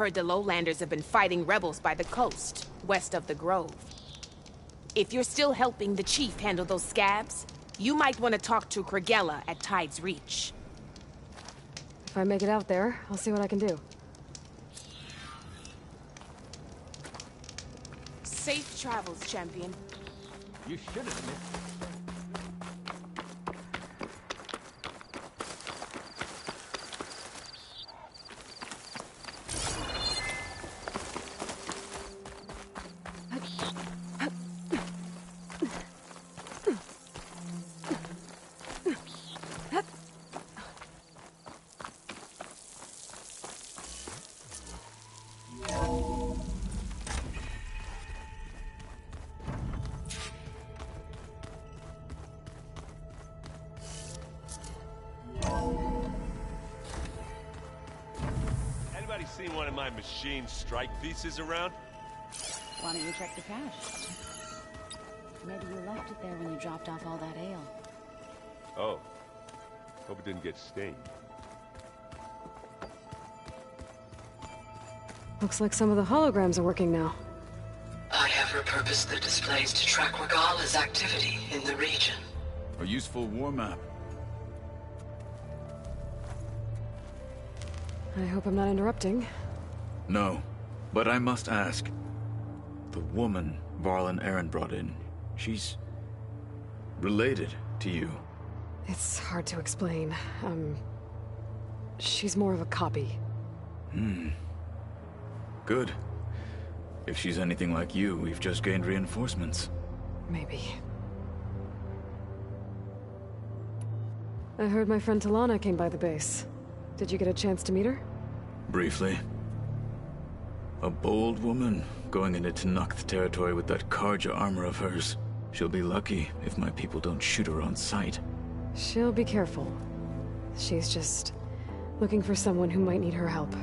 Heard the Lowlanders have been fighting rebels by the coast, west of the Grove. If you're still helping the chief handle those scabs, you might want to talk to Kragella at Tide's Reach. If I make it out there, I'll see what I can do. Safe travels, champion. You should admit. Seen one of my machine strike pieces around? Why don't you check the cache? Maybe you left it there when you dropped off all that ale. Oh. Hope it didn't get stained. Looks like some of the holograms are working now. I have repurposed the displays to track Regalla's activity in the region. A useful war map. I hope I'm not interrupting. No, but I must ask. The woman Varl and Aaron brought in, she's related to you. It's hard to explain. She's more of a copy. Good. If she's anything like you, we've just gained reinforcements. Maybe. I heard my friend Talana came by the base. Did you get a chance to meet her? Briefly. A bold woman going into Tenakth territory with that Karja armor of hers. She'll be lucky if my people don't shoot her on sight. She'll be careful. She's just looking for someone who might need her help.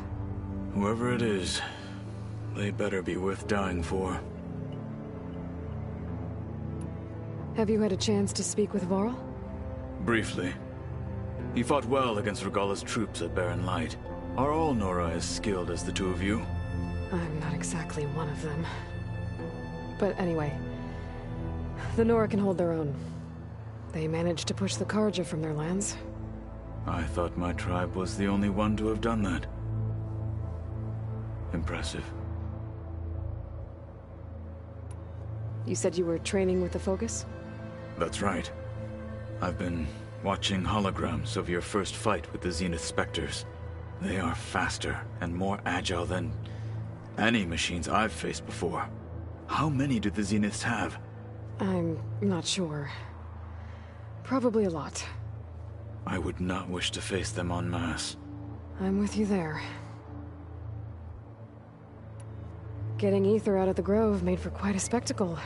Whoever it is, they better be worth dying for. Have you had a chance to speak with Varl? Briefly. He fought well against Regalla's troops at Barren Light. Are all Nora as skilled as the two of you? I'm not exactly one of them. But anyway, the Nora can hold their own. They managed to push the Karja from their lands. I thought my tribe was the only one to have done that. Impressive. You said you were training with the Focus? That's right. I've been watching holograms of your first fight with the Zenith Spectres. They are faster and more agile than any machines I've faced before. How many do the Zeniths have? I'm not sure. Probably a lot. I would not wish to face them en masse. I'm with you there. Getting Ether out of the Grove made for quite a spectacle.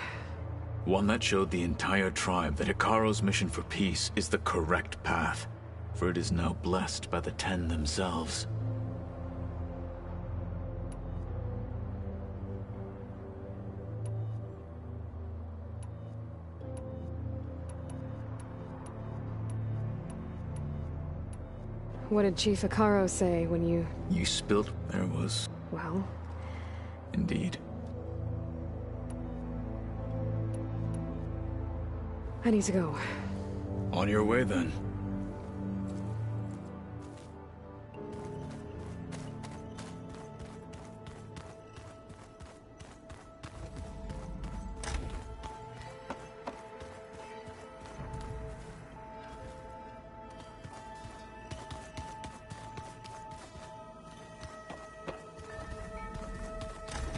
One that showed the entire tribe that Hekarro's mission for peace is the correct path, for it is now blessed by the Ten themselves. What did Chief Hekarro say when you... You spilt? There was... Well... Indeed. I need to go. On your way, then.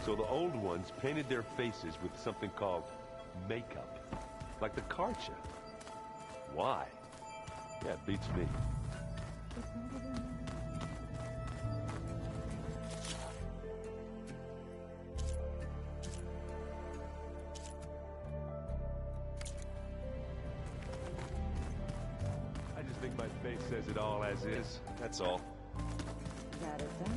So the old ones painted their faces with something called makeup. Like the Karja. Why? Yeah, it beats me. I just think my face says it all as is. That's all. That it does.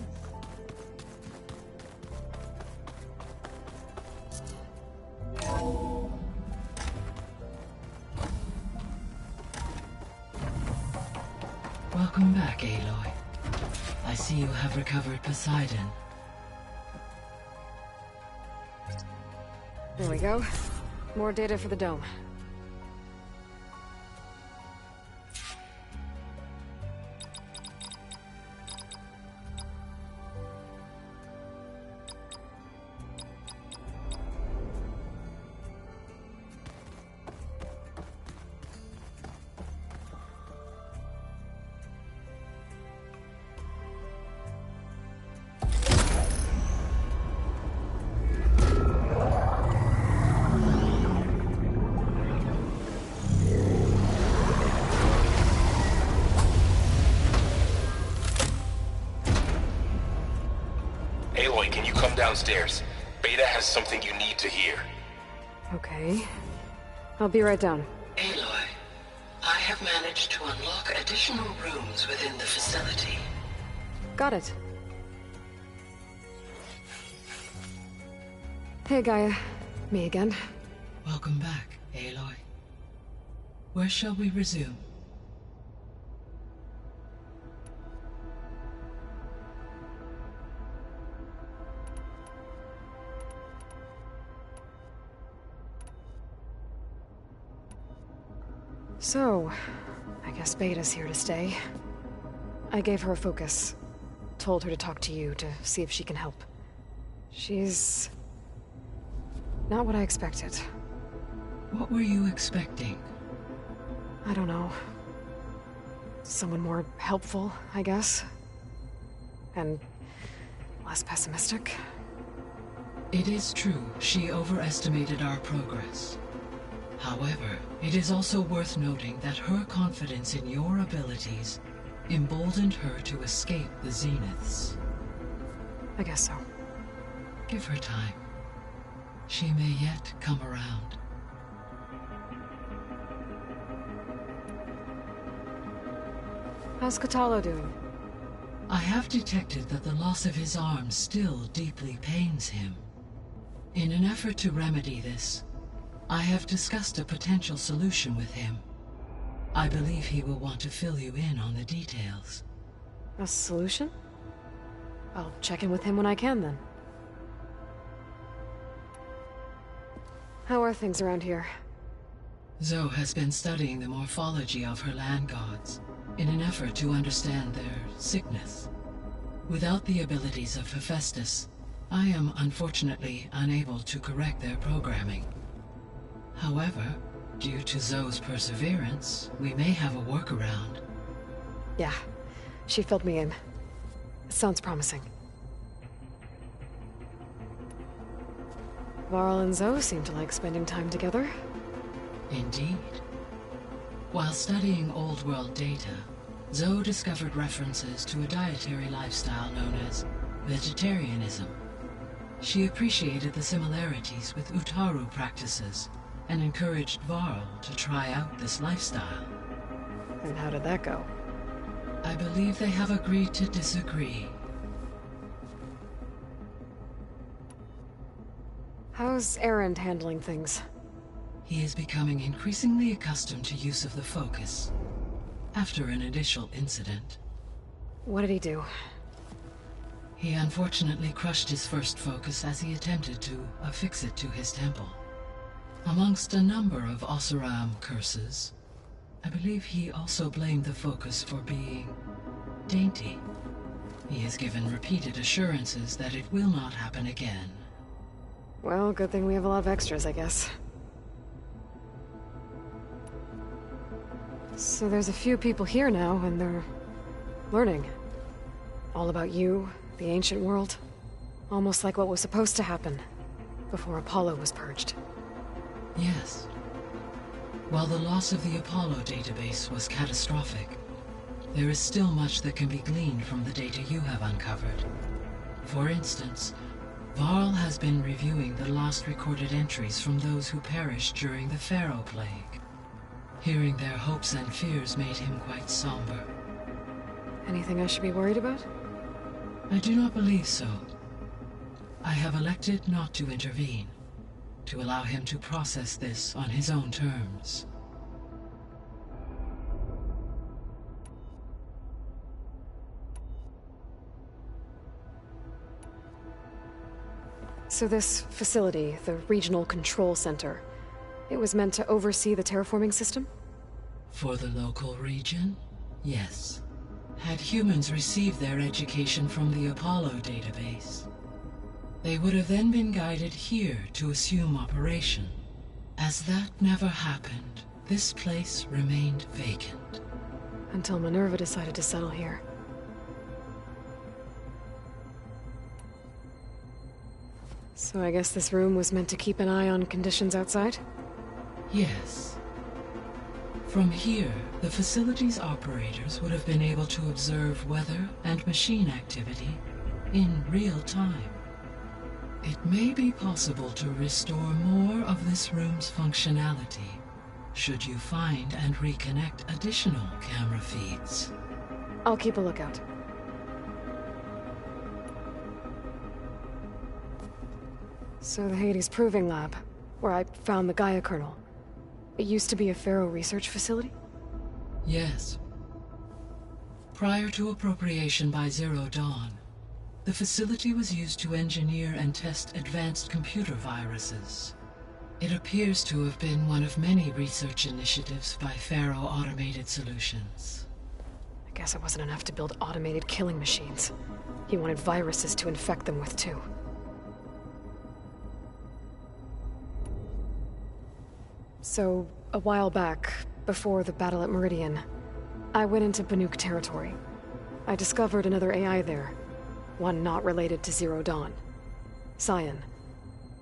Welcome back, Aloy. I see you have recovered Poseidon. There we go. More data for the dome. Aloy, can you come downstairs? Beta has something you need to hear. Okay. I'll be right down. Aloy, I have managed to unlock additional rooms within the facility. Got it. Hey, Gaia. Me again. Welcome back, Aloy. Where shall we resume? So, I guess Beta's here to stay. I gave her a focus. Told her to talk to you to see if she can help. She's... not what I expected. What were you expecting? I don't know. Someone more helpful, I guess. And less pessimistic. It is true, she overestimated our progress. However, it is also worth noting that her confidence in your abilities emboldened her to escape the Zeniths. I guess so. Give her time. She may yet come around. How's Kotallo doing? I have detected that the loss of his arm still deeply pains him. In an effort to remedy this, I have discussed a potential solution with him. I believe he will want to fill you in on the details. A solution? I'll check in with him when I can, then. How are things around here? Zoe has been studying the morphology of her land gods in an effort to understand their sickness. Without the abilities of Hephaestus, I am unfortunately unable to correct their programming. However, due to Zoe's perseverance, we may have a workaround. Yeah, she filled me in. It sounds promising. Varl and Zoe seem to like spending time together. Indeed. While studying Old World data, Zoe discovered references to a dietary lifestyle known as vegetarianism. She appreciated the similarities with Utaru practices and encouraged Varl to try out this lifestyle. And how did that go? I believe they have agreed to disagree. How's Erend handling things? He is becoming increasingly accustomed to use of the focus, after an initial incident. What did he do? He unfortunately crushed his first focus as he attempted to affix it to his temple. Amongst a number of Oseram curses, I believe he also blamed the focus for being dainty. He has given repeated assurances that it will not happen again. Well, good thing we have a lot of extras, I guess. So there's a few people here now, and they're learning. All about you, the ancient world. Almost like what was supposed to happen before Apollo was purged. Yes. While the loss of the Apollo database was catastrophic, there is still much that can be gleaned from the data you have uncovered. For instance, Varl has been reviewing the last recorded entries from those who perished during the Pharaoh Plague. Hearing their hopes and fears made him quite somber. Anything I should be worried about? I do not believe so. I have elected not to intervene, to allow him to process this on his own terms. So this facility, the Regional Control Center, it was meant to oversee the terraforming system? For the local region, yes. Had humans received their education from the Apollo database, they would have then been guided here to assume operation. As that never happened, this place remained vacant. Until Minerva decided to settle here. So I guess this room was meant to keep an eye on conditions outside? Yes. From here, the facility's operators would have been able to observe weather and machine activity in real time. It may be possible to restore more of this room's functionality, should you find and reconnect additional camera feeds. I'll keep a lookout. So the Hades Proving Lab, where I found the Gaia kernel. It used to be a Pharaoh research facility? Yes. Prior to appropriation by Zero Dawn, the facility was used to engineer and test advanced computer viruses. It appears to have been one of many research initiatives by Pharaoh Automated Solutions. I guess it wasn't enough to build automated killing machines. He wanted viruses to infect them with too. So, a while back, before the battle at Meridian, I went into Banuk territory. I discovered another AI there, one not related to Zero Dawn. Cyan.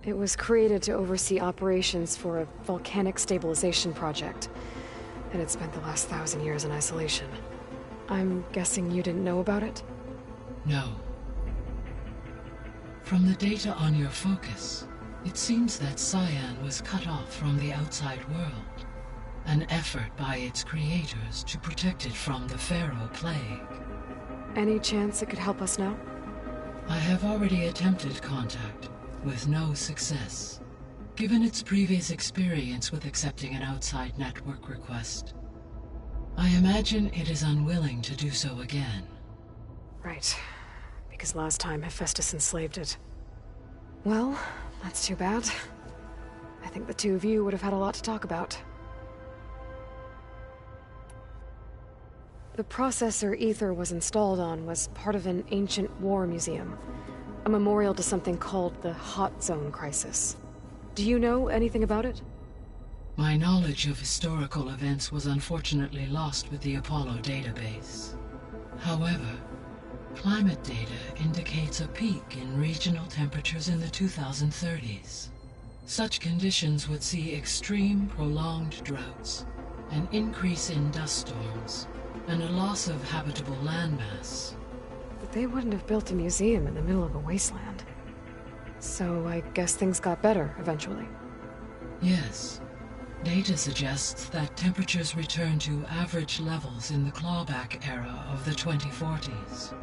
It was created to oversee operations for a volcanic stabilization project, and it spent the last 1,000 years in isolation. I'm guessing you didn't know about it? No. From the data on your focus, it seems that Cyan was cut off from the outside world, an effort by its creators to protect it from the Pharaoh Plague. Any chance it could help us now? I have already attempted contact, with no success, given its previous experience with accepting an outside network request. I imagine it is unwilling to do so again. Right. Because last time Hephaestus enslaved it. Well, that's too bad. I think the two of you would have had a lot to talk about. The processor Ether was installed on was part of an ancient war museum. A memorial to something called the Hot Zone Crisis. Do you know anything about it? My knowledge of historical events was unfortunately lost with the Apollo database. However, climate data indicates a peak in regional temperatures in the 2030s. Such conditions would see extreme, prolonged droughts, an increase in dust storms, and a loss of habitable landmass. But they wouldn't have built a museum in the middle of a wasteland. So I guess things got better eventually. Yes. Data suggests that temperatures returned to average levels in the clawback era of the 2040s.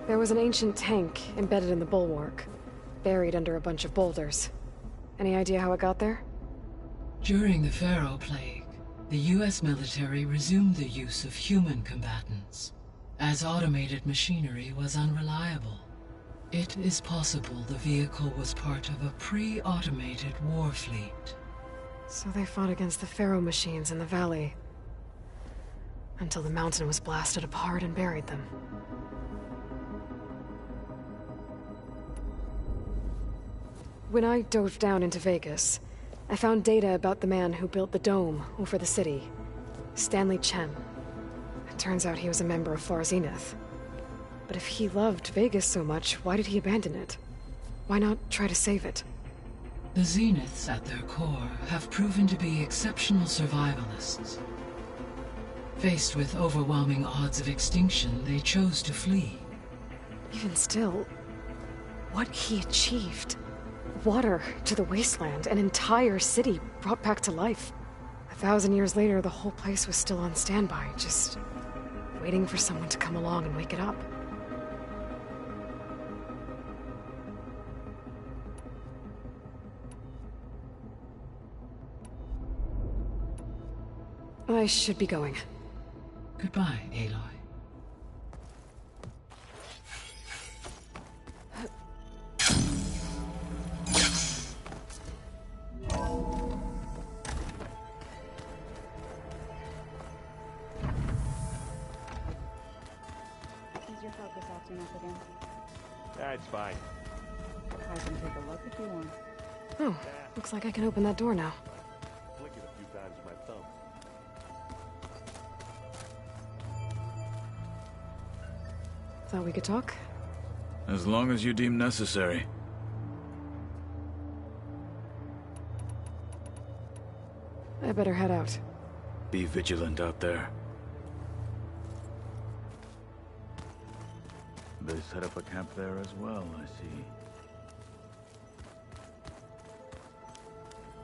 There was an ancient tank embedded in the bulwark, buried under a bunch of boulders. Any idea how it got there? During the Pharaoh Plague, the US military resumed the use of human combatants, as automated machinery was unreliable. It is possible the vehicle was part of a pre-automated war fleet. So they fought against the Pharaoh machines in the valley, until the mountain was blasted apart and buried them. When I dove down into Vegas, I found data about the man who built the dome over the city, Stanley Chen. It turns out he was a member of Far Zenith. But if he loved Vegas so much, why did he abandon it? Why not try to save it? The Zeniths at their core have proven to be exceptional survivalists. Faced with overwhelming odds of extinction, they chose to flee. Even still, what he achieved. Water to the wasteland, an entire city brought back to life. 1,000 years later, the whole place was still on standby, just waiting for someone to come along and wake it up. I should be going. Goodbye, Aloy. it's fine. I can take a look if you want. Oh, looks like I can open that door now. Flick it a few times with my thumb. Thought we could talk? As long as you deem necessary. I better head out. Be vigilant out there. They set up a camp there as well, I see.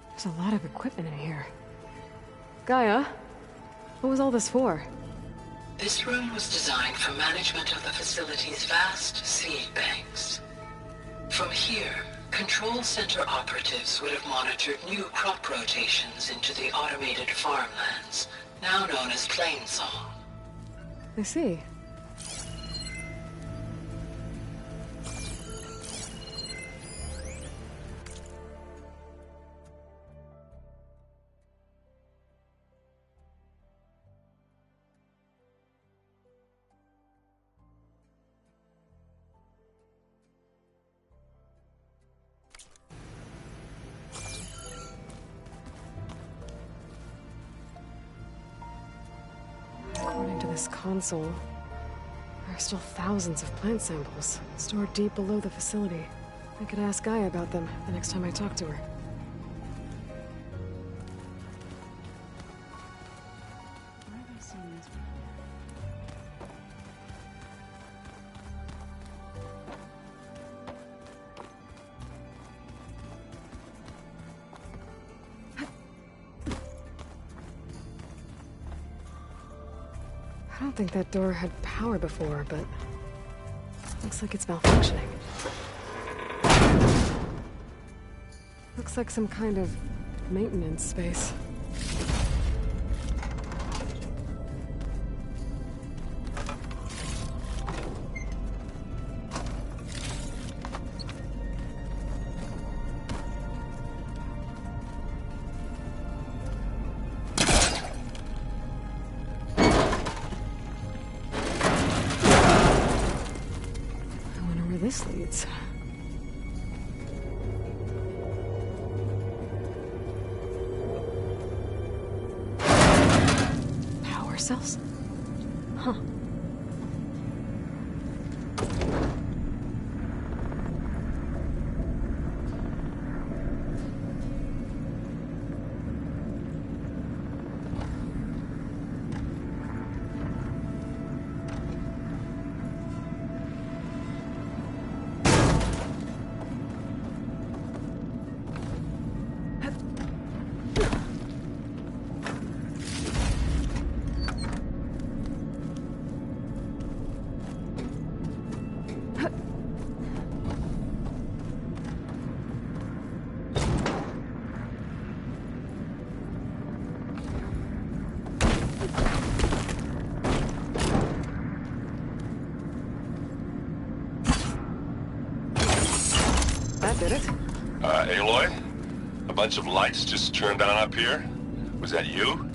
There's a lot of equipment in here. Gaia, what was all this for? This room was designed for management of the facility's vast seed banks. From here, Control Center operatives would have monitored new crop rotations into the automated farmlands, now known as Plainsong. I see. According to this console, there are still thousands of plant samples stored deep below the facility. I could ask Gaia about them the next time I talk to her. Where have I seen this before? I don't think that door had power before, but looks like it's malfunctioning. Looks like some kind of maintenance space. This leads. Power cells? Huh. That did it. Aloy? A bunch of lights just turned on up here? Was that you?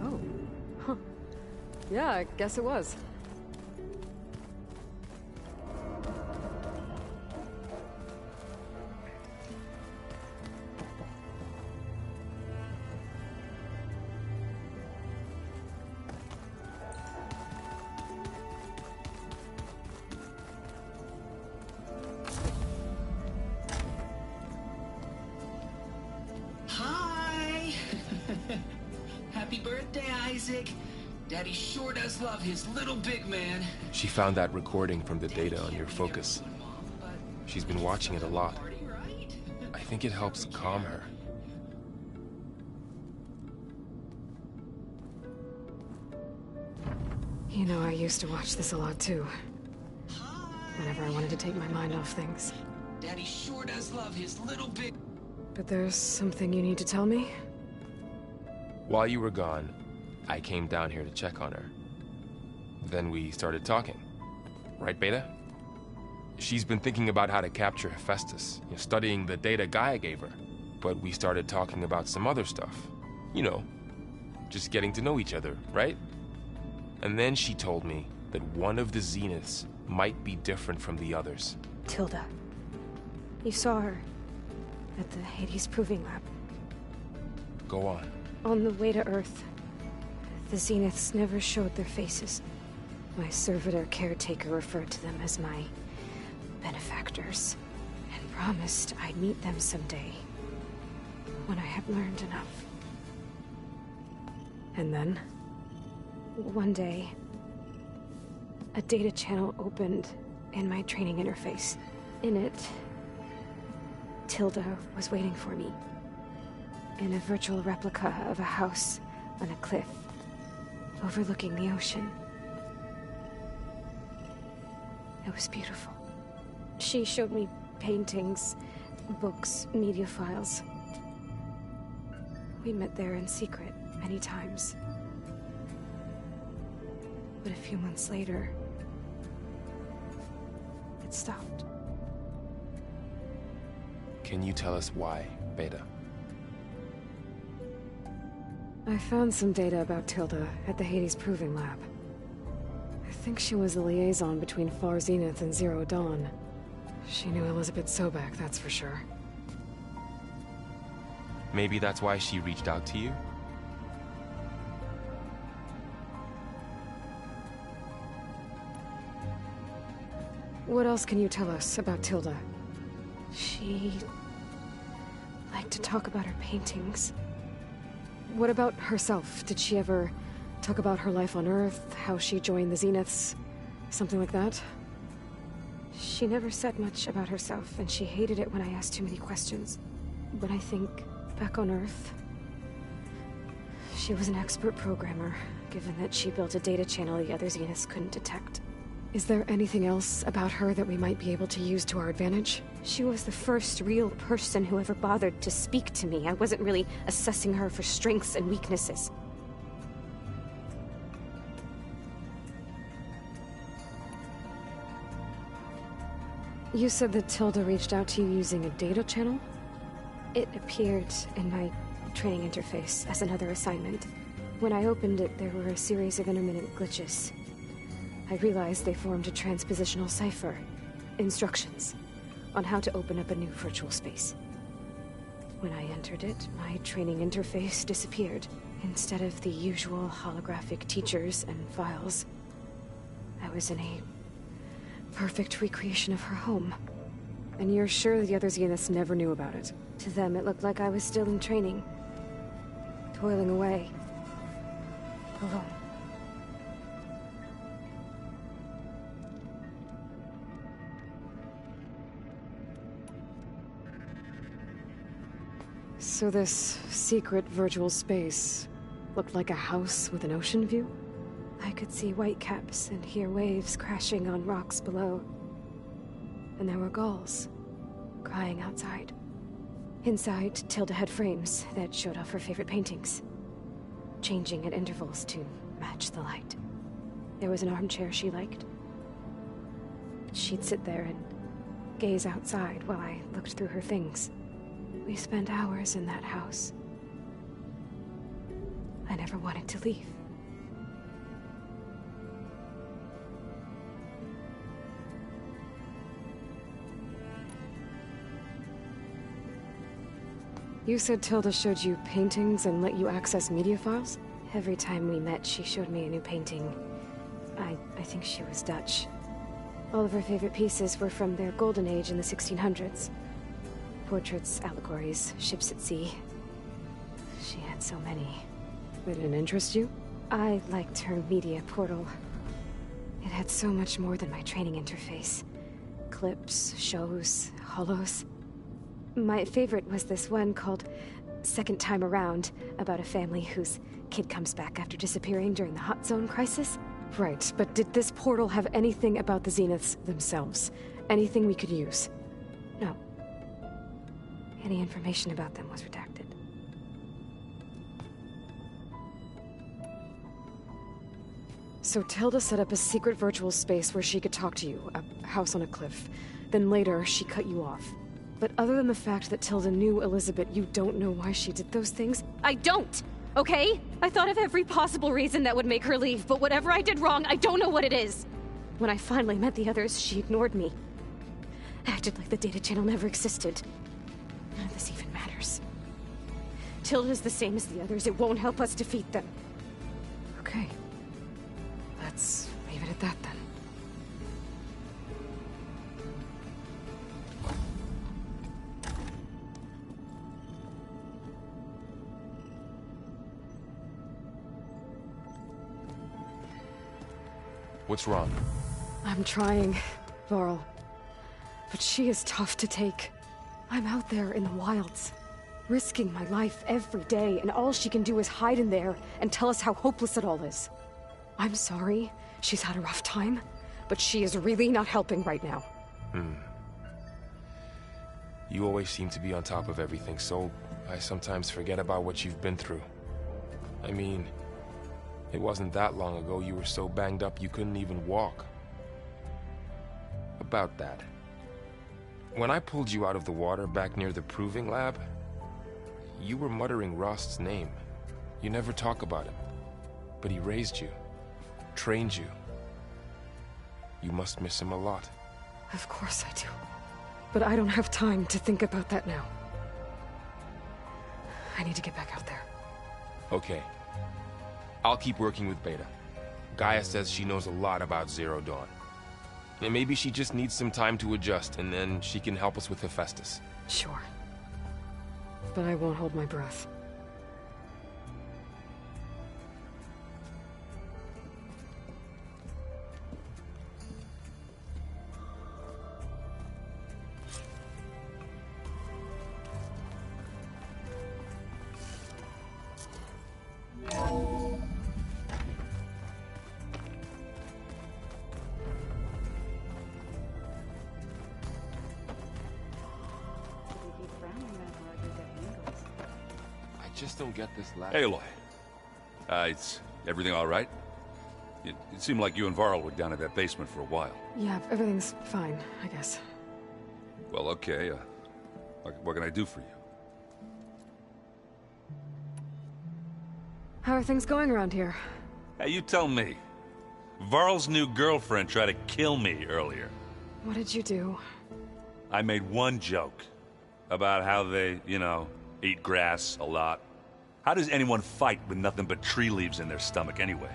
Oh. Huh. Yeah, I guess it was. Hi! Happy birthday, Isaac. Daddy sure does love his little big man. She found that recording from the data on your focus. She's been watching it a lot. I think it helps calm her. You know, I used to watch this a lot too. Whenever I wanted to take my mind off things. Daddy sure does love his little big... But there's something you need to tell me? While you were gone, I came down here to check on her. Then we started talking. Right, Beta? She's been thinking about how to capture Hephaestus, studying the data Gaia gave her. But we started talking about some other stuff. You know, just getting to know each other, right? And then she told me that one of the Zeniths might be different from the others? Tilda. You saw her at the Hades Proving Lab. Go on. On the way to Earth, the Zeniths never showed their faces. My servitor caretaker referred to them as my benefactors, and promised I'd meet them someday, when I had learned enough. And then, one day, a data channel opened in my training interface. In it, Tilda was waiting for me, in a virtual replica of a house on a cliff, overlooking the ocean. It was beautiful. She showed me paintings, books, media files. We met there in secret many times. But a few months later, it stopped. Can you tell us why, Beta? I found some data about Tilda at the Hades Proving Lab. I think she was the liaison between Far Zenith and Zero Dawn. She knew Elizabeth Sobek, that's for sure. Maybe that's why she reached out to you? What else can you tell us about Tilda? She liked to talk about her paintings. What about herself? Did she ever talk about her life on Earth, how she joined the Zeniths, something like that? She never said much about herself, and she hated it when I asked too many questions. But I think, back on Earth, she was an expert programmer, given that she built a data channel the other Zeniths couldn't detect. Is there anything else about her that we might be able to use to our advantage? She was the first real person who ever bothered to speak to me. I wasn't really assessing her for strengths and weaknesses. You said that Tilda reached out to you using a data channel? It appeared in my training interface as another assignment. When I opened it, there were a series of intermittent glitches. I realized they formed a transpositional cipher. Instructions on how to open up a new virtual space. When I entered it, my training interface disappeared. Instead of the usual holographic teachers and files, I was in a perfect recreation of her home. And you're sure the other Zeniths never knew about it? To them, it looked like I was still in training. Toiling away. Alone. So this secret virtual space looked like a house with an ocean view? I could see whitecaps and hear waves crashing on rocks below. And there were gulls crying outside. Inside, Tilda had frames that showed off her favorite paintings, changing at intervals to match the light. There was an armchair she liked. She'd sit there and gaze outside while I looked through her things. We spent hours in that house. I never wanted to leave. You said Tilda showed you paintings and let you access media files? Every time we met, she showed me a new painting. I think she was Dutch. All of her favorite pieces were from their golden age in the 1600s. Portraits, allegories, ships at sea. She had so many. They didn't interest you? I liked her media portal. It had so much more than my training interface. Clips, shows, holos. My favorite was this one called Second Time Around, about a family whose kid comes back after disappearing during the Hot Zone crisis. Right, but did this portal have anything about the Zeniths themselves? Anything we could use? No. Any information about them was redacted. So Tilda set up a secret virtual space where she could talk to you, a house on a cliff. Then later, she cut you off. But other than the fact that Tilda knew Elizabeth, you don't know why she did those things? I don't! Okay? I thought of every possible reason that would make her leave, but whatever I did wrong, I don't know what it is. When I finally met the others, she ignored me. Acted like the data channel never existed. None of this even matters. Tilda's the same as the others. It won't help us defeat them. Okay. Let's leave it at that then. What's wrong? I'm trying, Varl. But she is tough to take. I'm out there in the wilds, risking my life every day, and all she can do is hide in there and tell us how hopeless it all is. I'm sorry, she's had a rough time, but she is really not helping right now. You always seem to be on top of everything, so I sometimes forget about what you've been through. I mean, it wasn't that long ago you were so banged up you couldn't even walk. About that. When I pulled you out of the water back near the proving lab, you were muttering Rost's name. You never talk about him. But he raised you, trained you. You must miss him a lot. Of course I do. But I don't have time to think about that now. I need to get back out there. Okay. I'll keep working with Beta. Gaia says she knows a lot about Zero Dawn. And maybe she just needs some time to adjust, and then she can help us with Hephaestus. Sure. But I won't hold my breath. I just don't get this last... Hey, Aloy. Is everything all right? It seemed like you and Varl were down at that basement for a while. Yeah, everything's fine, I guess. Well, okay. What can I do for you? How are things going around here? Hey, you tell me. Varl's new girlfriend tried to kill me earlier. What did you do? I made one joke about how they, eat grass a lot. How does anyone fight with nothing but tree leaves in their stomach anyway?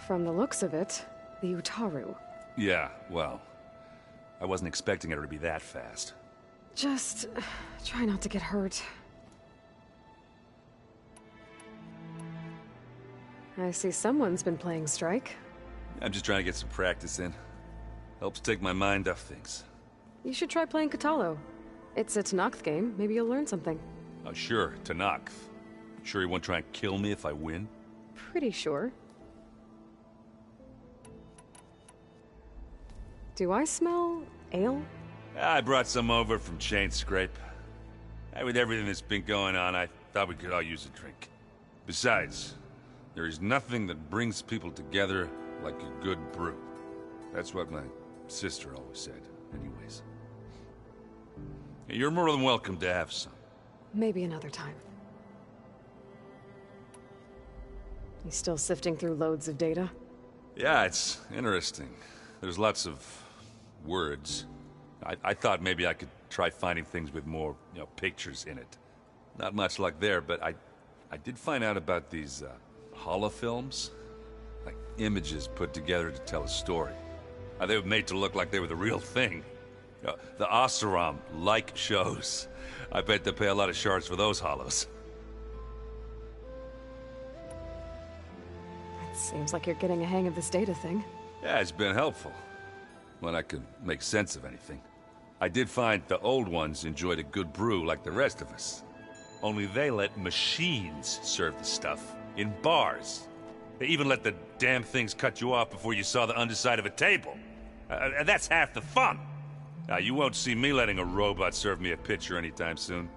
From the looks of it, the Utaru. Yeah, well, I wasn't expecting her to be that fast. Just try not to get hurt. I see someone's been playing Strike. I'm just trying to get some practice in. Helps take my mind off things. You should try playing Kotallo. It's a Tenakth game. Maybe you'll learn something. Oh, sure, Tenakth. Sure you won't try and kill me if I win? Pretty sure. Do I smell ale? I brought some over from Chain Scrape. With everything that's been going on, I thought we could all use a drink. Besides, there is nothing that brings people together like a good brew. That's what my sister always said, anyways. You're more than welcome to have some. Maybe another time. You still sifting through loads of data? Yeah, it's interesting. There's lots of words. I thought maybe I could try finding things with more, pictures in it. Not much luck there, but I did find out about these holofilms. Like images put together to tell a story. They were made to look like they were the real thing. The Oseram like shows. I bet they pay a lot of shards for those hollows. It seems like you're getting a hang of this data thing. Yeah, it's been helpful. When I could make sense of anything. I did find the old ones enjoyed a good brew like the rest of us. Only they let machines serve the stuff in bars. They even let the damn things cut you off before you saw the underside of a table. And that's half the fun. You won't see me letting a robot serve me a pitcher anytime soon.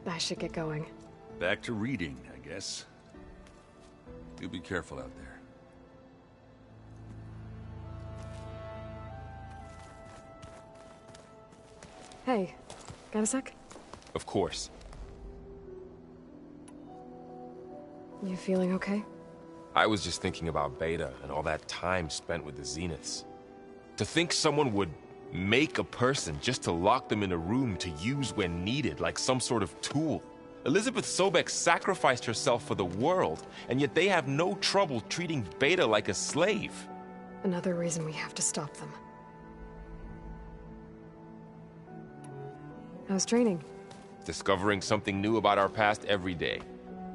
I should get going. Back to reading, I guess. You be careful out there. Hey, got a sec? Of course. You feeling okay? I was just thinking about Beta and all that time spent with the Zeniths. To think someone would make a person just to lock them in a room to use when needed, like some sort of tool. Elizabeth Sobek sacrificed herself for the world, and yet they have no trouble treating Beta like a slave. Another reason we have to stop them. How's training? Discovering something new about our past every day.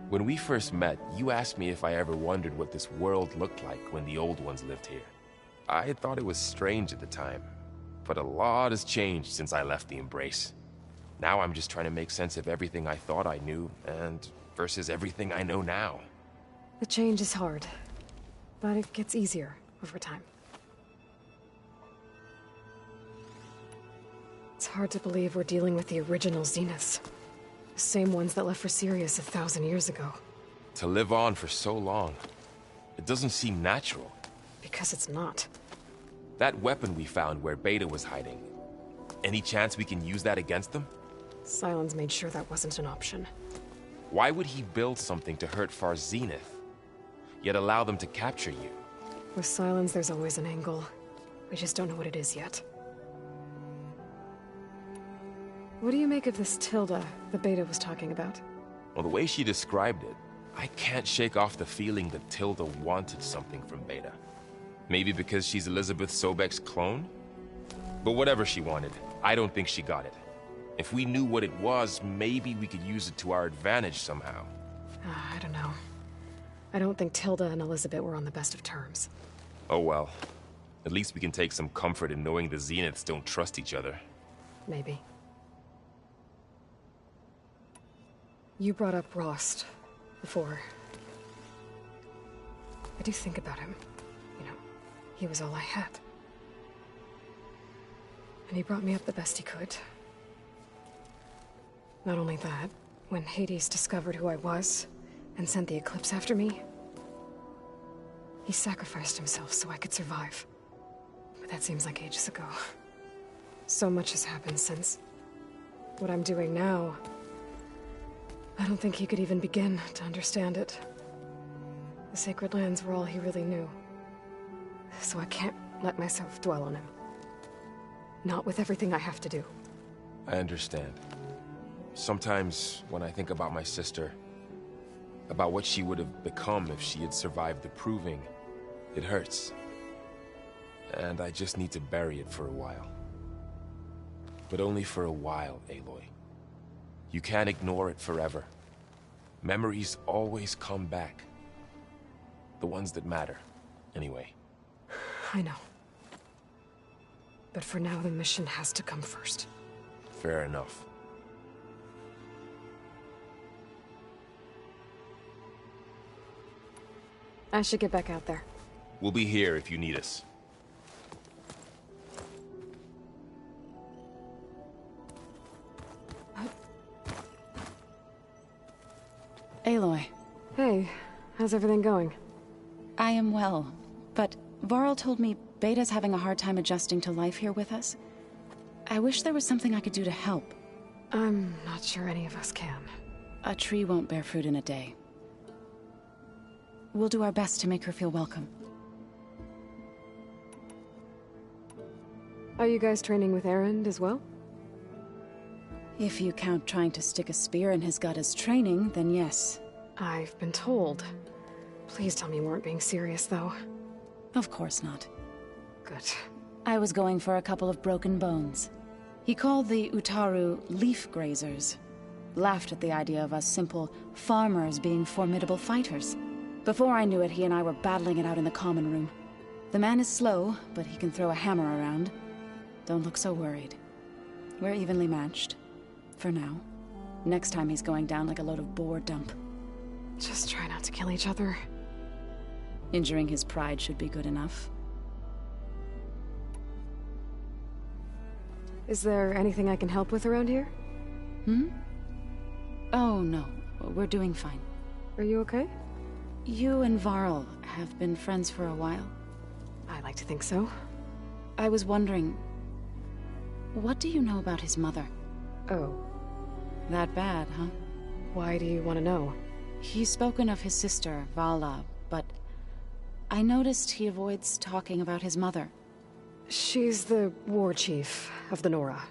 When we first met, you asked me if I ever wondered what this world looked like when the old ones lived here. I had thought it was strange at the time, but a lot has changed since I left the Embrace. Now I'm just trying to make sense of everything I thought I knew, and versus everything I know now. The change is hard, but it gets easier over time. It's hard to believe we're dealing with the original Zeniths. The same ones that left for Sirius 1,000 years ago. To live on for so long, it doesn't seem natural. Because it's not. That weapon we found where Beta was hiding, any chance we can use that against them? Sylens made sure that wasn't an option. Why would he build something to hurt Far Zenith, yet allow them to capture you? With Sylens, there's always an angle. We just don't know what it is yet. What do you make of this Tilda the Beta was talking about? Well, the way she described it, I can't shake off the feeling that Tilda wanted something from Beta. Maybe because she's Elizabeth Sobek's clone? But whatever she wanted, I don't think she got it. If we knew what it was, maybe we could use it to our advantage somehow. I don't know. I don't think Tilda and Elizabeth were on the best of terms. Oh well. At least we can take some comfort in knowing the Zeniths don't trust each other. Maybe. You brought up Rost before. I do think about him. You know, he was all I had. And he brought me up the best he could. Not only that, when Hades discovered who I was and sent the Eclipse after me, he sacrificed himself so I could survive. But that seems like ages ago. So much has happened since. What I'm doing now, I don't think he could even begin to understand it. The Sacred Lands were all he really knew. So I can't let myself dwell on him. Not with everything I have to do. I understand. Sometimes, when I think about my sister, about what she would have become if she had survived the Proving, it hurts. And I just need to bury it for a while. But only for a while, Aloy. You can't ignore it forever. Memories always come back. The ones that matter, anyway. I know. But for now, the mission has to come first. Fair enough. I should get back out there. We'll be here if you need us. Aloy. Hey, how's everything going? I am well, but Varl told me Beta's having a hard time adjusting to life here with us. I wish there was something I could do to help. I'm not sure any of us can. A tree won't bear fruit in a day. We'll do our best to make her feel welcome. Are you guys training with Erend as well? If you count trying to stick a spear in his gut as training, then yes. I've been told. Please tell me you weren't being serious, though. Of course not. Good. I was going for a couple of broken bones. He called the Utaru leaf grazers. Laughed at the idea of us simple farmers being formidable fighters. Before I knew it, he and I were battling it out in the common room. The man is slow, but he can throw a hammer around. Don't look so worried. We're evenly matched. For now. Next time he's going down like a load of boar dump. Just try not to kill each other. Injuring his pride should be good enough. Is there anything I can help with around here? Oh, no. We're doing fine. Are you okay? You and Varl have been friends for a while. I like to think so. I was wondering... what do you know about his mother? Oh. That bad, huh? Why do you want to know? He's spoken of his sister, Vala, but I noticed he avoids talking about his mother. She's the war chief of the Nora.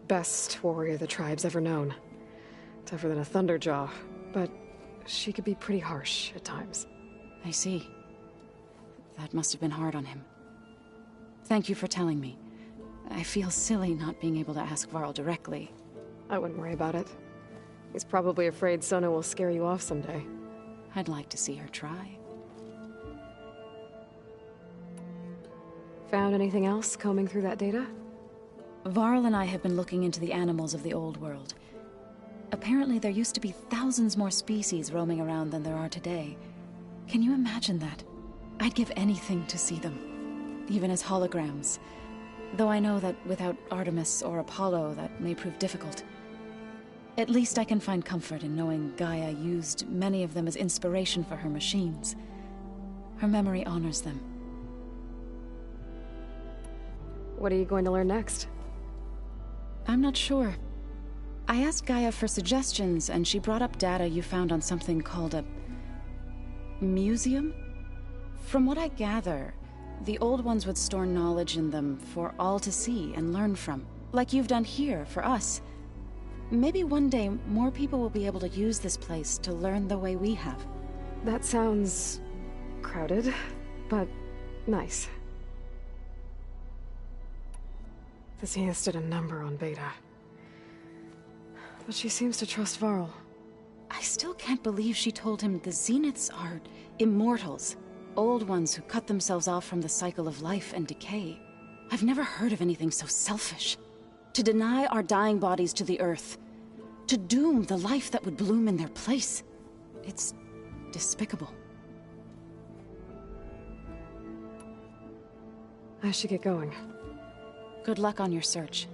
Best warrior the tribe's ever known. Tougher than a Thunderjaw, but she could be pretty harsh at times. I see. That must have been hard on him. Thank you for telling me. I feel silly not being able to ask Varl directly. I wouldn't worry about it. He's probably afraid Sona will scare you off someday. I'd like to see her try. Found anything else combing through that data? Varl and I have been looking into the animals of the old world. Apparently there used to be thousands more species roaming around than there are today. Can you imagine that? I'd give anything to see them, even as holograms. Though I know that without Artemis or Apollo, that may prove difficult. At least I can find comfort in knowing Gaia used many of them as inspiration for her machines. Her memory honors them. What are you going to learn next? I'm not sure. I asked Gaia for suggestions, and she brought up data you found on something called a museum? From what I gather, the old ones would store knowledge in them for all to see and learn from, like you've done here for us. Maybe one day more people will be able to use this place to learn the way we have. That sounds crowded, but nice. The Zeniths did a number on Beta. But she seems to trust Varl. I still can't believe she told him the Zeniths are immortals. Old ones who cut themselves off from the cycle of life and decay. I've never heard of anything so selfish. To deny our dying bodies to the Earth. To doom the life that would bloom in their place. It's despicable. I should get going. Good luck on your search.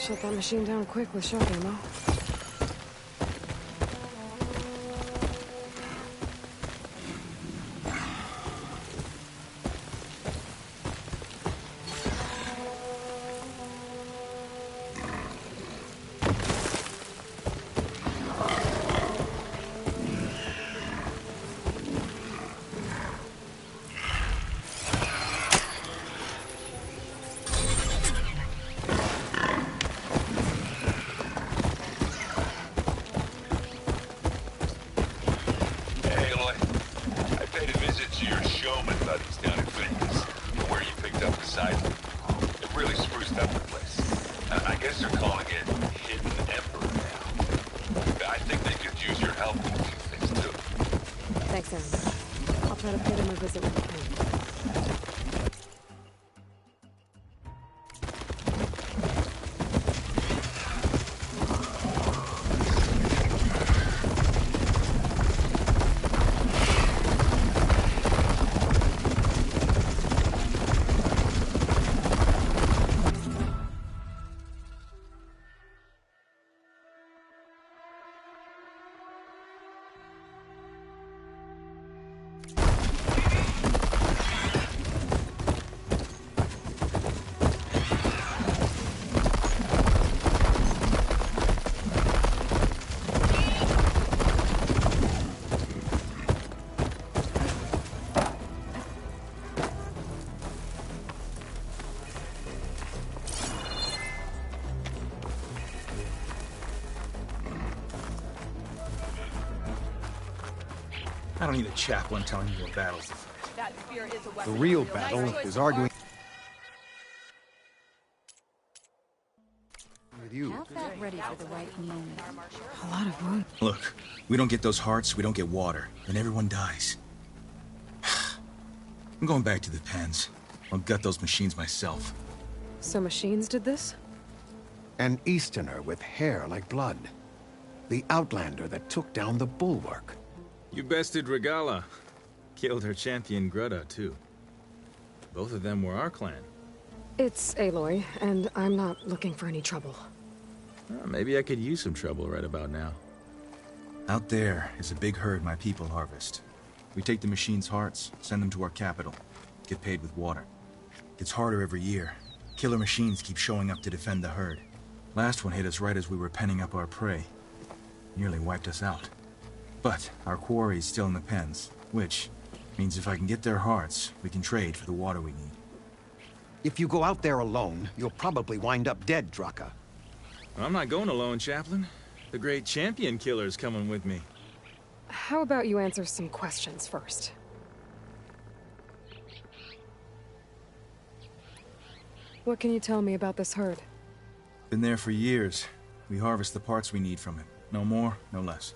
Shut that machine down quick with shock ammo. I'll try to pay them a visit when I can. I don't need a chaplain telling me what battles to fight. The real battle is arguing with you. Have that ready for the right moment. A lot of wood. Look, we don't get those hearts, we don't get water, then everyone dies. I'm going back to the pens. I'll gut those machines myself. So machines did this? An Easterner with hair like blood. The Outlander that took down the Bulwark. You bested Regala. Killed her champion Greta, too. Both of them were our clan. It's Aloy, and I'm not looking for any trouble. Maybe I could use some trouble right about now. Out there is a big herd my people harvest. We take the machines' hearts, send them to our capital, get paid with water. Gets harder every year. Killer machines keep showing up to defend the herd. Last one hit us right as we were penning up our prey. Nearly wiped us out. But our quarry is still in the pens, which means if I can get their hearts, we can trade for the water we need. If you go out there alone, you'll probably wind up dead, Draka. I'm not going alone, Chaplain. The great champion killer's coming with me. How about you answer some questions first? What can you tell me about this herd? Been there for years. We harvest the parts we need from it. No more, no less.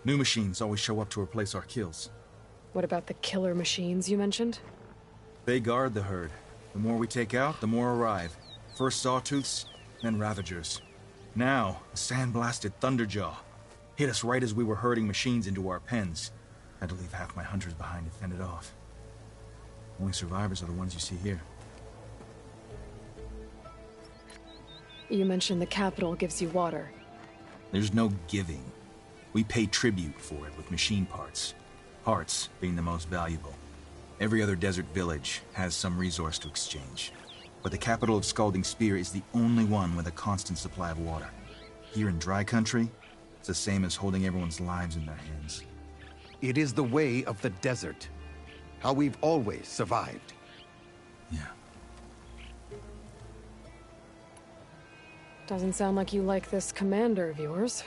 New machines always show up to replace our kills. What about the killer machines you mentioned? They guard the herd. The more we take out, the more arrive. First Sawtooths, then Ravagers. Now, a sandblasted Thunderjaw. Hit us right as we were herding machines into our pens. Had to leave half my hunters behind to fend it off. Only survivors are the ones you see here. You mentioned the capital gives you water. There's no giving. We pay tribute for it with machine parts. Hearts being the most valuable. Every other desert village has some resource to exchange. But the capital of Scalding Spear is the only one with a constant supply of water. Here in dry country, it's the same as holding everyone's lives in their hands. It is the way of the desert. How we've always survived. Yeah. Doesn't sound like you like this commander of yours.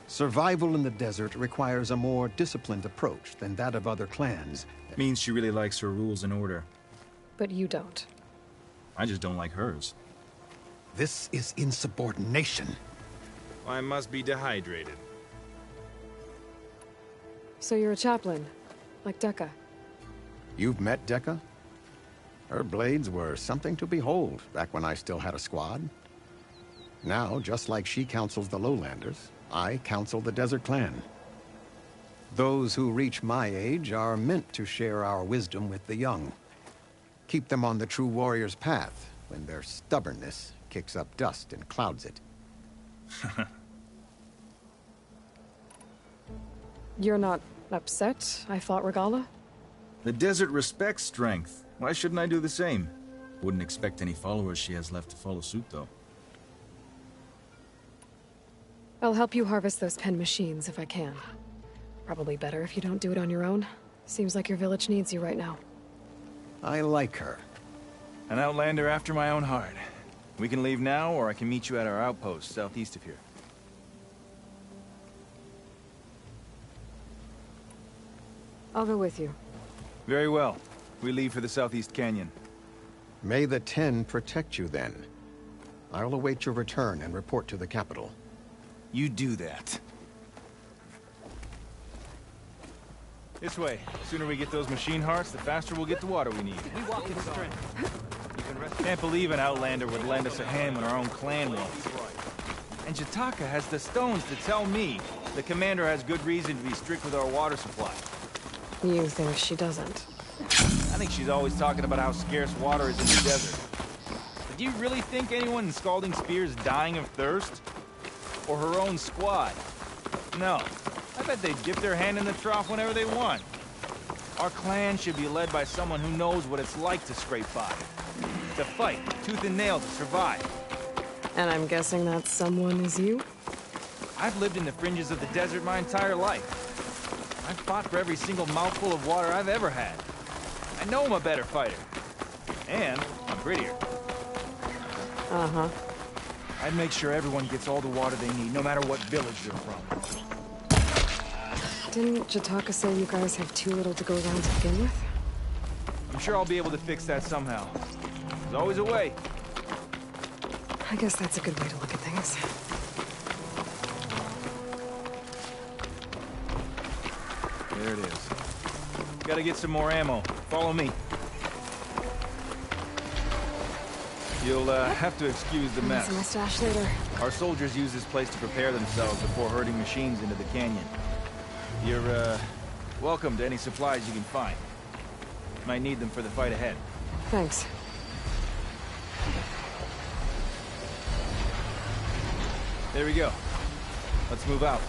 Survival in the desert requires a more disciplined approach than that of other clans. Means she really likes her rules and order. But you don't. I just don't like hers. This is insubordination. I must be dehydrated. So you're a chaplain, like Dekka. You've met Dekka? Her blades were something to behold back when I still had a squad. Now, just like she counsels the Lowlanders, I counsel the Desert Clan. Those who reach my age are meant to share our wisdom with the young. Keep them on the true warrior's path when their stubbornness kicks up dust and clouds it. You're not upset, I thought, Regala? The desert respects strength. Why shouldn't I do the same? Wouldn't expect any followers she has left to follow suit, though. I'll help you harvest those pen machines if I can. Probably better if you don't do it on your own. Seems like your village needs you right now. I like her. An outlander after my own heart. We can leave now, or I can meet you at our outpost southeast of here. I'll go with you. Very well. We leave for the Southeast Canyon. May the Ten protect you then. I'll await your return and report to the capital. You do that. This way. The sooner we get those machine hearts, the faster we'll get the water we need. We walk in strength. Can't believe an outlander would lend us a hand when our own clan won't. And Jataka has the stones to tell me the commander has good reason to be strict with our water supply. You think she doesn't? I think she's always talking about how scarce water is in the desert. But do you really think anyone in Scalding Spear is dying of thirst? Or her own squad? No. I bet they'd dip their hand in the trough whenever they want. Our clan should be led by someone who knows what it's like to scrape by. To fight, tooth and nail to survive. And I'm guessing that someone is you? I've lived in the fringes of the desert my entire life. I've fought for every single mouthful of water I've ever had. I know I'm a better fighter. And I'm prettier. Uh-huh. I'd make sure everyone gets all the water they need, no matter what village they're from. Didn't Jataka say you guys have too little to go around to begin with? I'm sure I'll be able to fix that somehow. There's always a way. I guess that's a good way to look at things. There it is. Gotta get some more ammo. Follow me. You'll have to excuse the mess. My stash later. Our soldiers use this place to prepare themselves before herding machines into the canyon. You're, welcome to any supplies you can find. Might need them for the fight ahead. Thanks. There we go. Let's move out.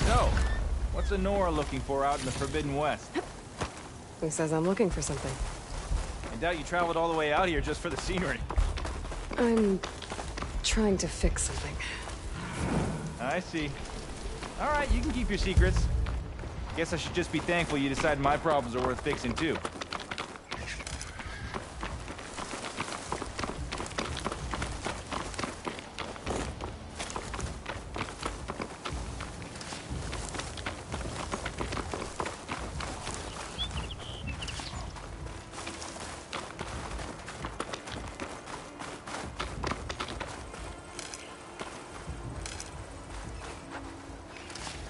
So, what's Nora looking for out in the Forbidden West? Who says I'm looking for something? I doubt you traveled all the way out here just for the scenery. I'm trying to fix something. I see. All right, you can keep your secrets. Guess I should just be thankful you decided my problems are worth fixing too.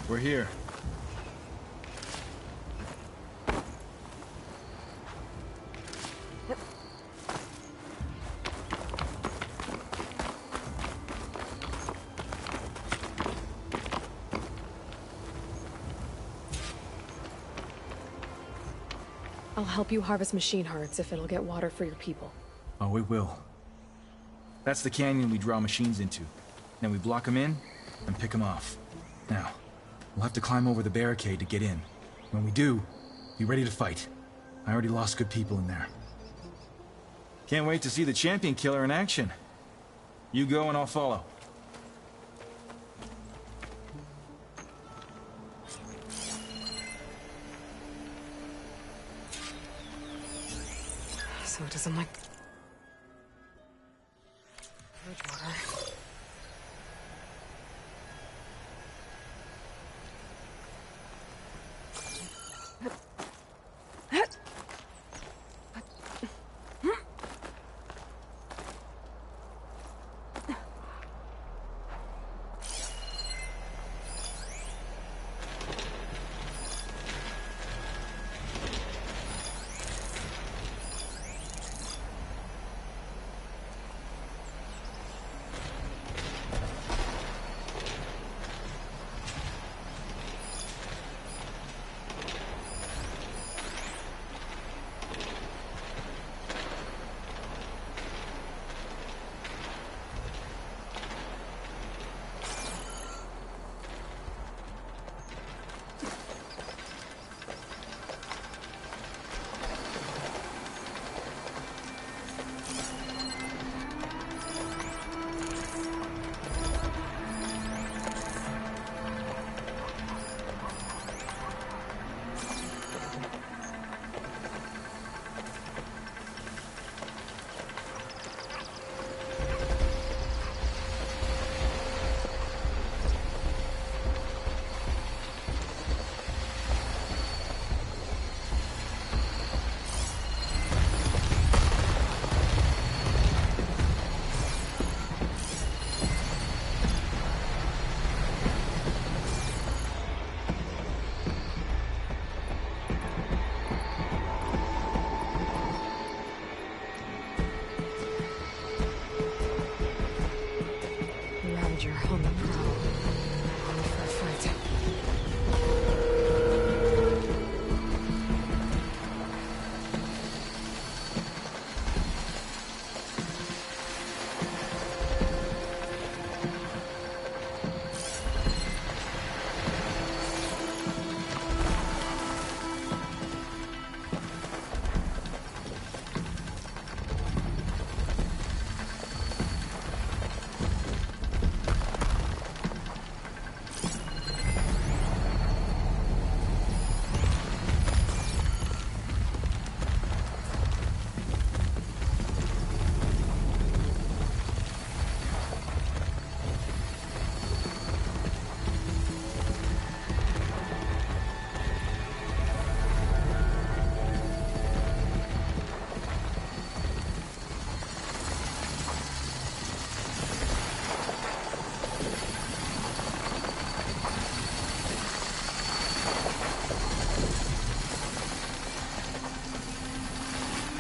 We're here. I'll help you harvest machine hearts if it'll get water for your people. Oh, it will. That's the canyon we draw machines into. Then we block them in and pick them off. Now, we'll have to climb over the barricade to get in. When we do, be ready to fight. I already lost good people in there. Can't wait to see the champion killer in action. You go and I'll follow. So it doesn't like... Bridgewater.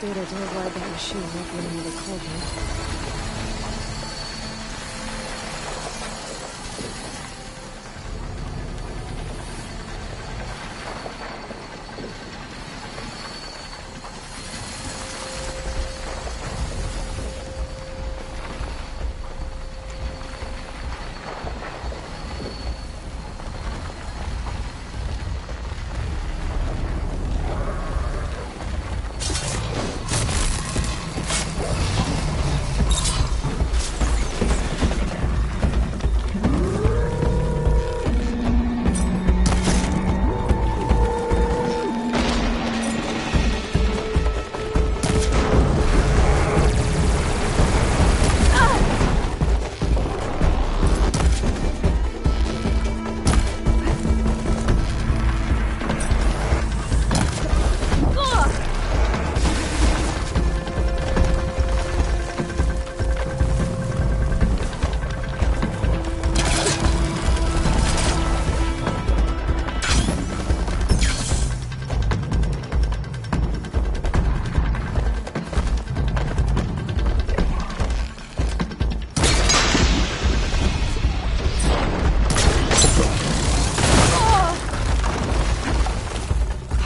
Beta did ride that machine right when they called me.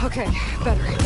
Okay, better.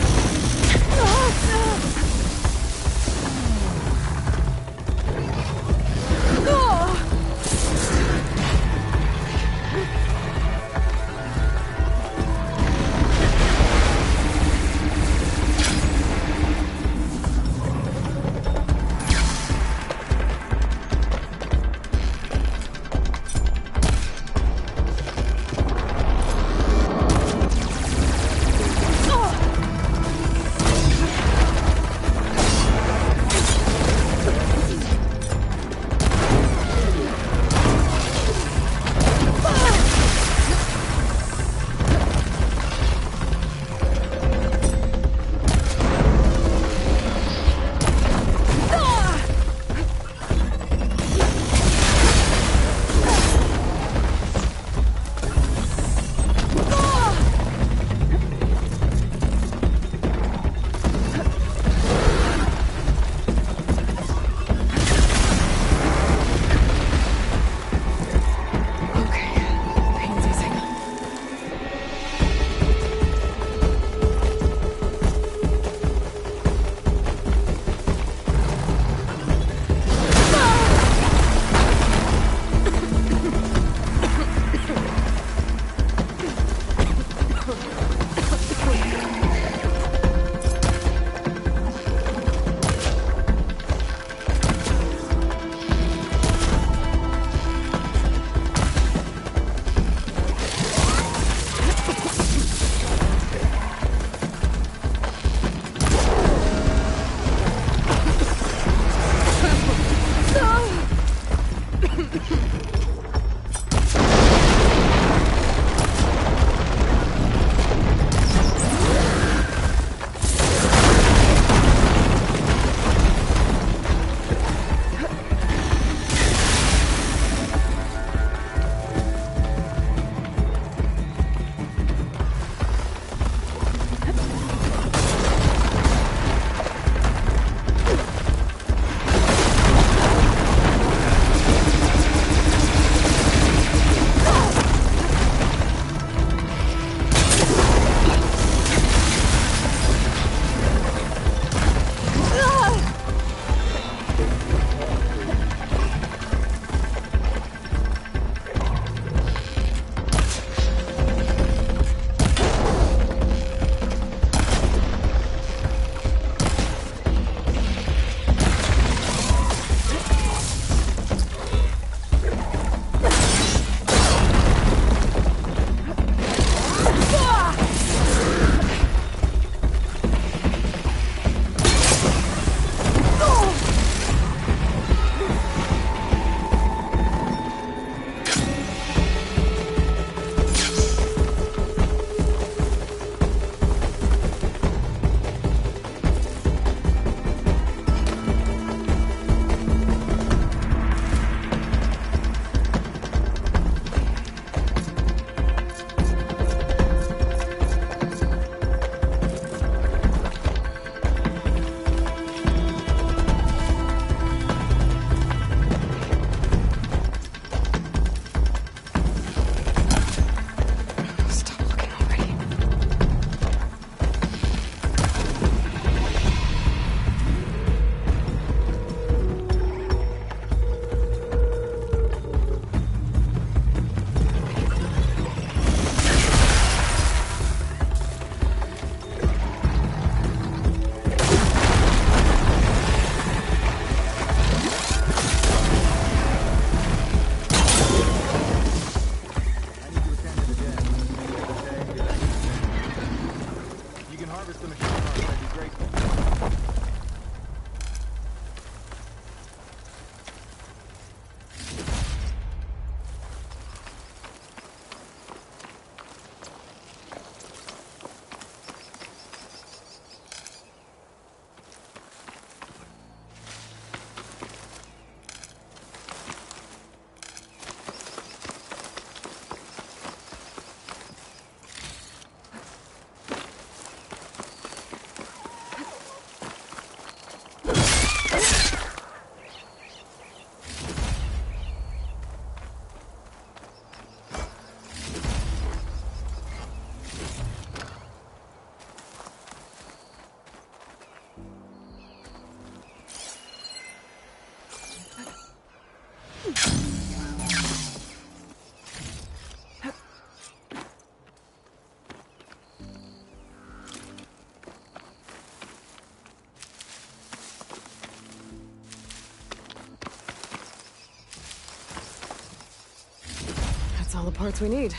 the parts we need.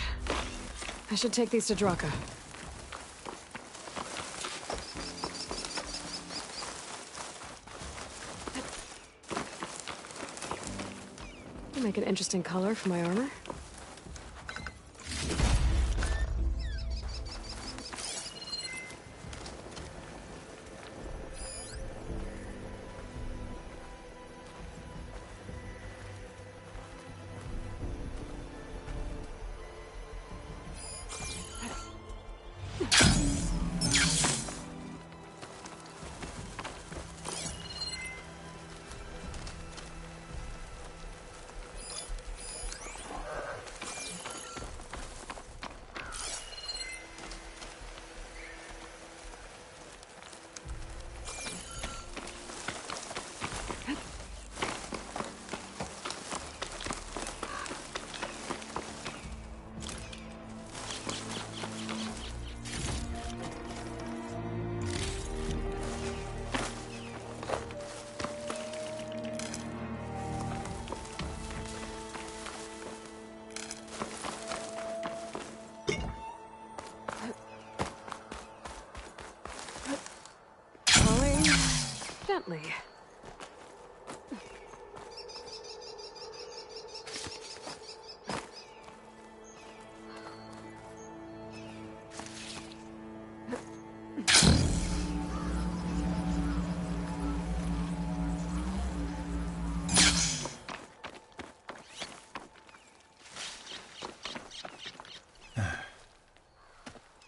I should take these to Draka. Will make an interesting color for my armor. Gently.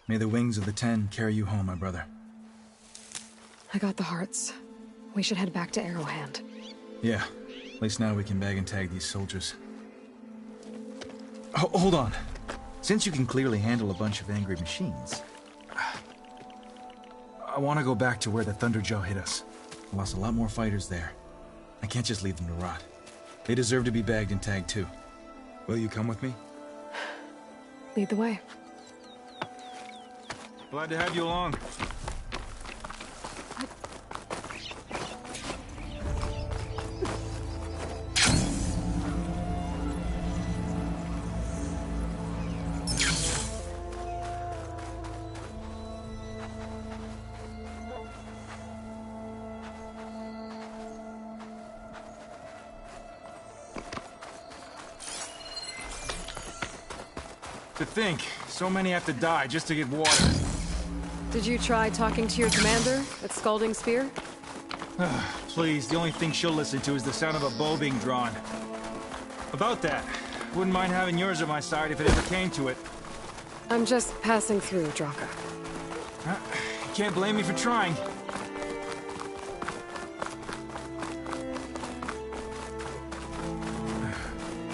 May the wings of the Ten carry you home, my brother. I got the hearts. We should head back to Arrowhand. Yeah. At least now we can bag and tag these soldiers. Hold on. Since you can clearly handle a bunch of angry machines, I want to go back to where the Thunderjaw hit us. I lost a lot more fighters there. I can't just leave them to rot. They deserve to be bagged and tagged too. Will you come with me? Lead the way. Glad to have you along. To think, so many have to die just to get water. Did you try talking to your commander at Scalding Spear? Please, the only thing she'll listen to is the sound of a bow being drawn. About that, wouldn't mind having yours at my side if it ever came to it. I'm just passing through, Draka. You can't blame me for trying.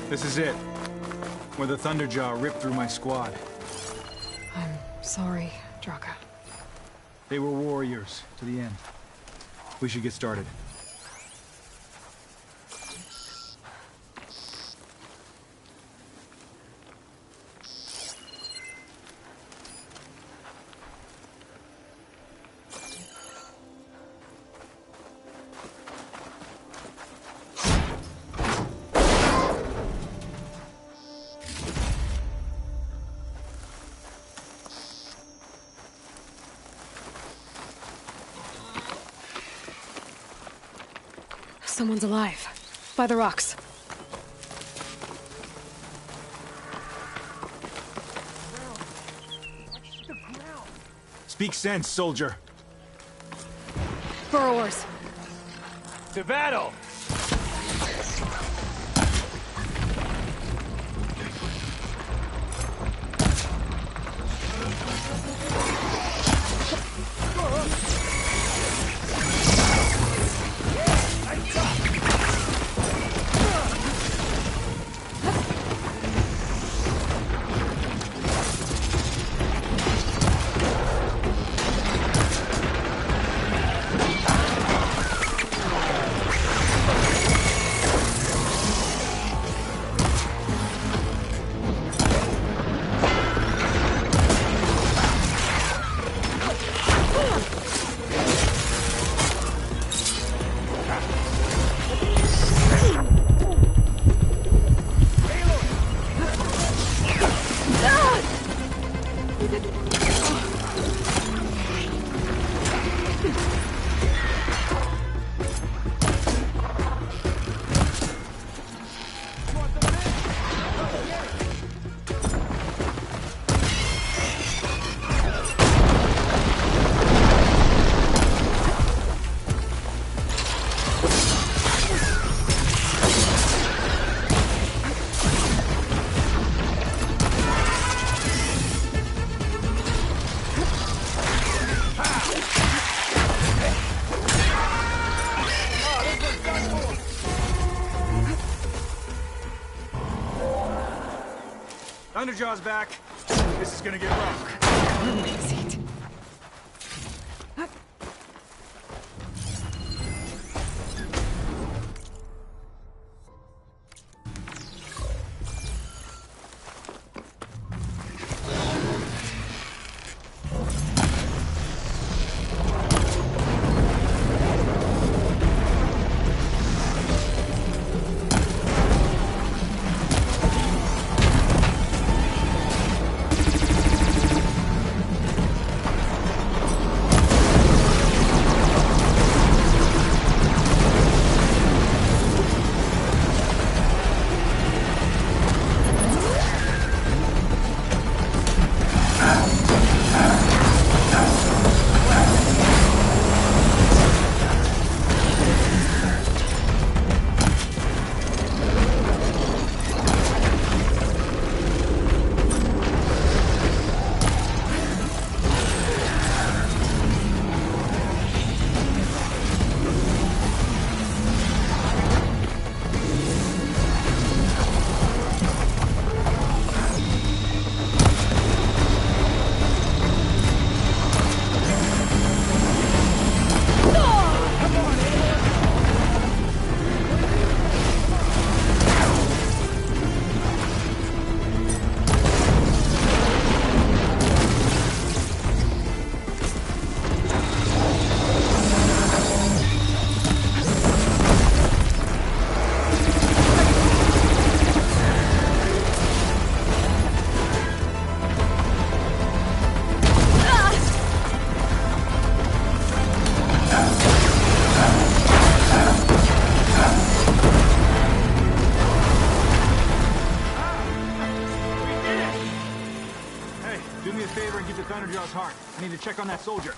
This is it. Where the Thunderjaw ripped through my squad. I'm sorry, Draka. They were warriors, to the end. We should get started. Someone's alive. By the rocks. Speak sense, soldier. Burrowers. To battle! Thunderjaw's back. This is gonna get rough. Seat. Thunderjaw's heart. I need to check on that soldier.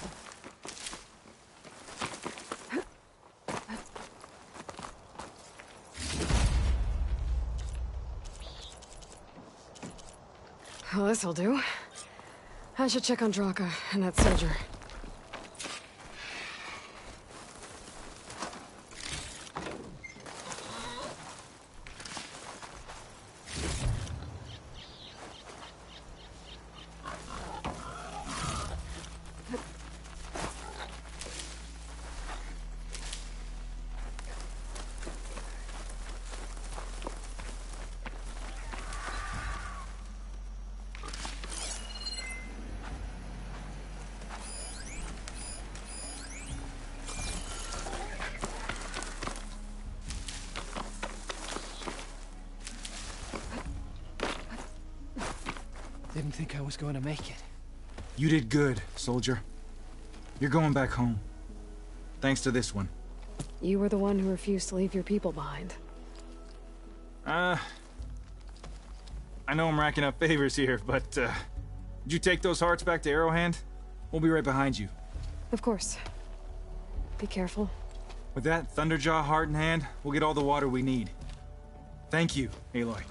Well, this'll do. I should check on Draka and that soldier. Didn't think I was going to make it. You did good, soldier. You're going back home. Thanks to this one. You were the one who refused to leave your people behind. I know I'm racking up favors here, but, did you take those hearts back to Arrowhand? We'll be right behind you. Of course. Be careful. With that Thunderjaw heart in hand, we'll get all the water we need. Thank you, Aloy.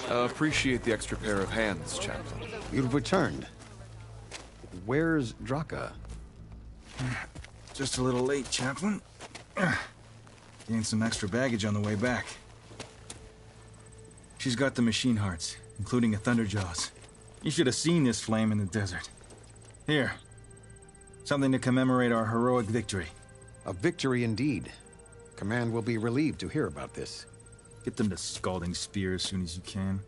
Appreciate the extra pair of hands, Chaplain. You've returned. Where's Draka? Just a little late, Chaplain. Gained some extra baggage on the way back. She's got the machine hearts, including a Thunderjaws. You should have seen this flame in the desert. Here. Something to commemorate our heroic victory. A victory indeed. Command will be relieved to hear about this. Get them to Scalding Spear as soon as you can.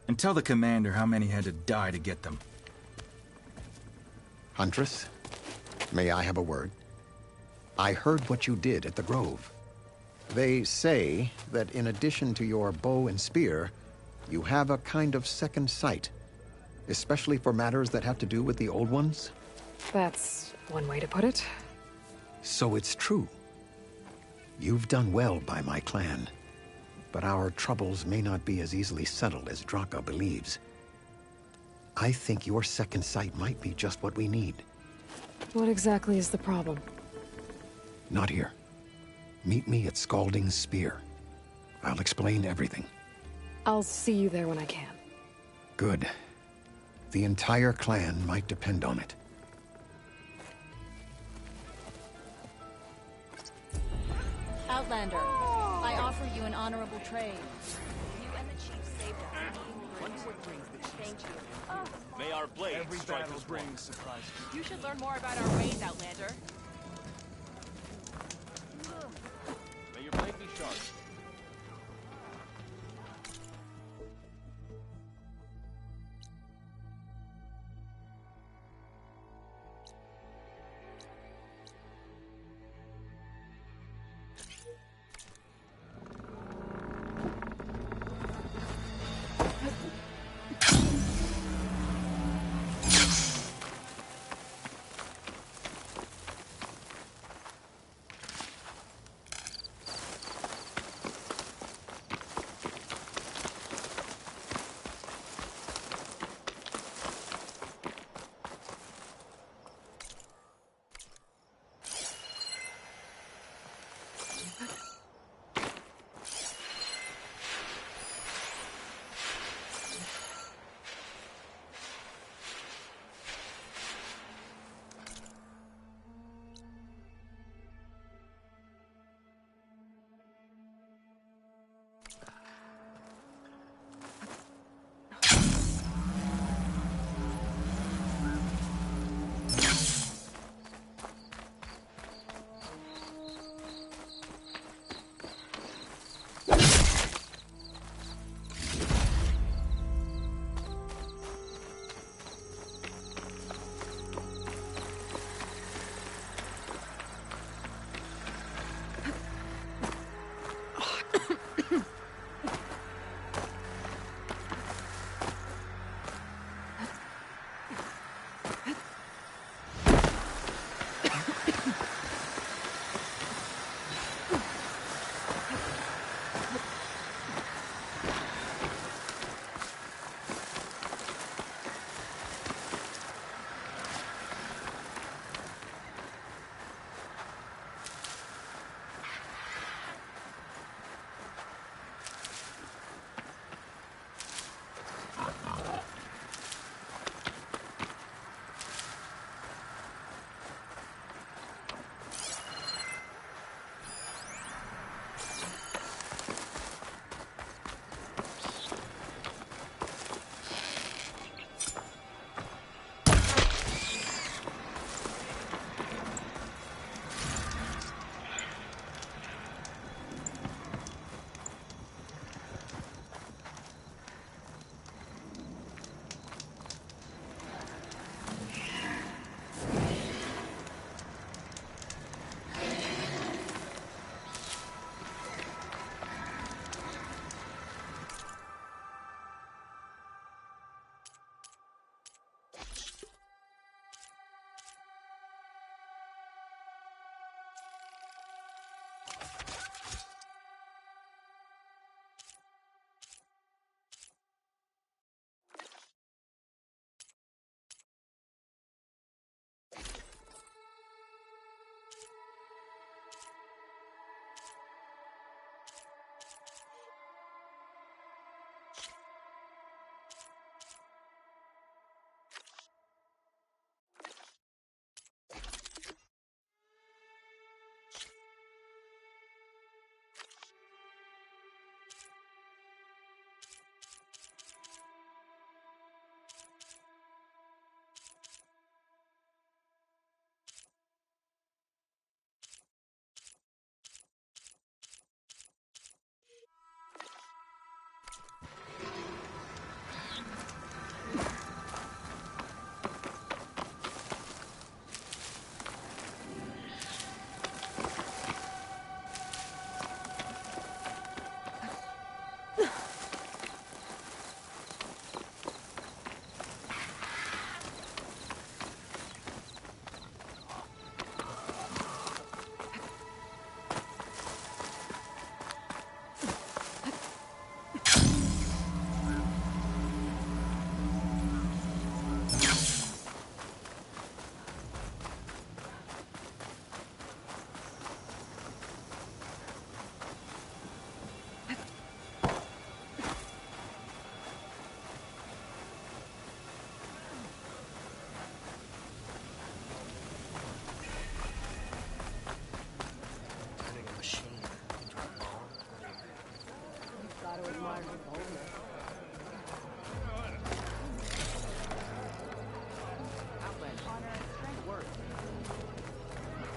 And tell the commander how many had to die to get them. Huntress, may I have a word? I heard what you did at the Grove. They say that in addition to your bow and spear, you have a kind of second sight, especially for matters that have to do with the Old Ones? That's one way to put it. So it's true. You've done well by my clan. But our troubles may not be as easily settled as Draka believes. I think your second sight might be just what we need. What exactly is the problem? Not here. Meet me at Scalding Spear. I'll explain everything. I'll see you there when I can. Good. The entire clan might depend on it. Outlander, I offer you an honorable trade. You and the chief saved us. Thank you. May our blades Every strike battle us brings surprises. You should learn more about our ways, Outlander. May your blade be sharp.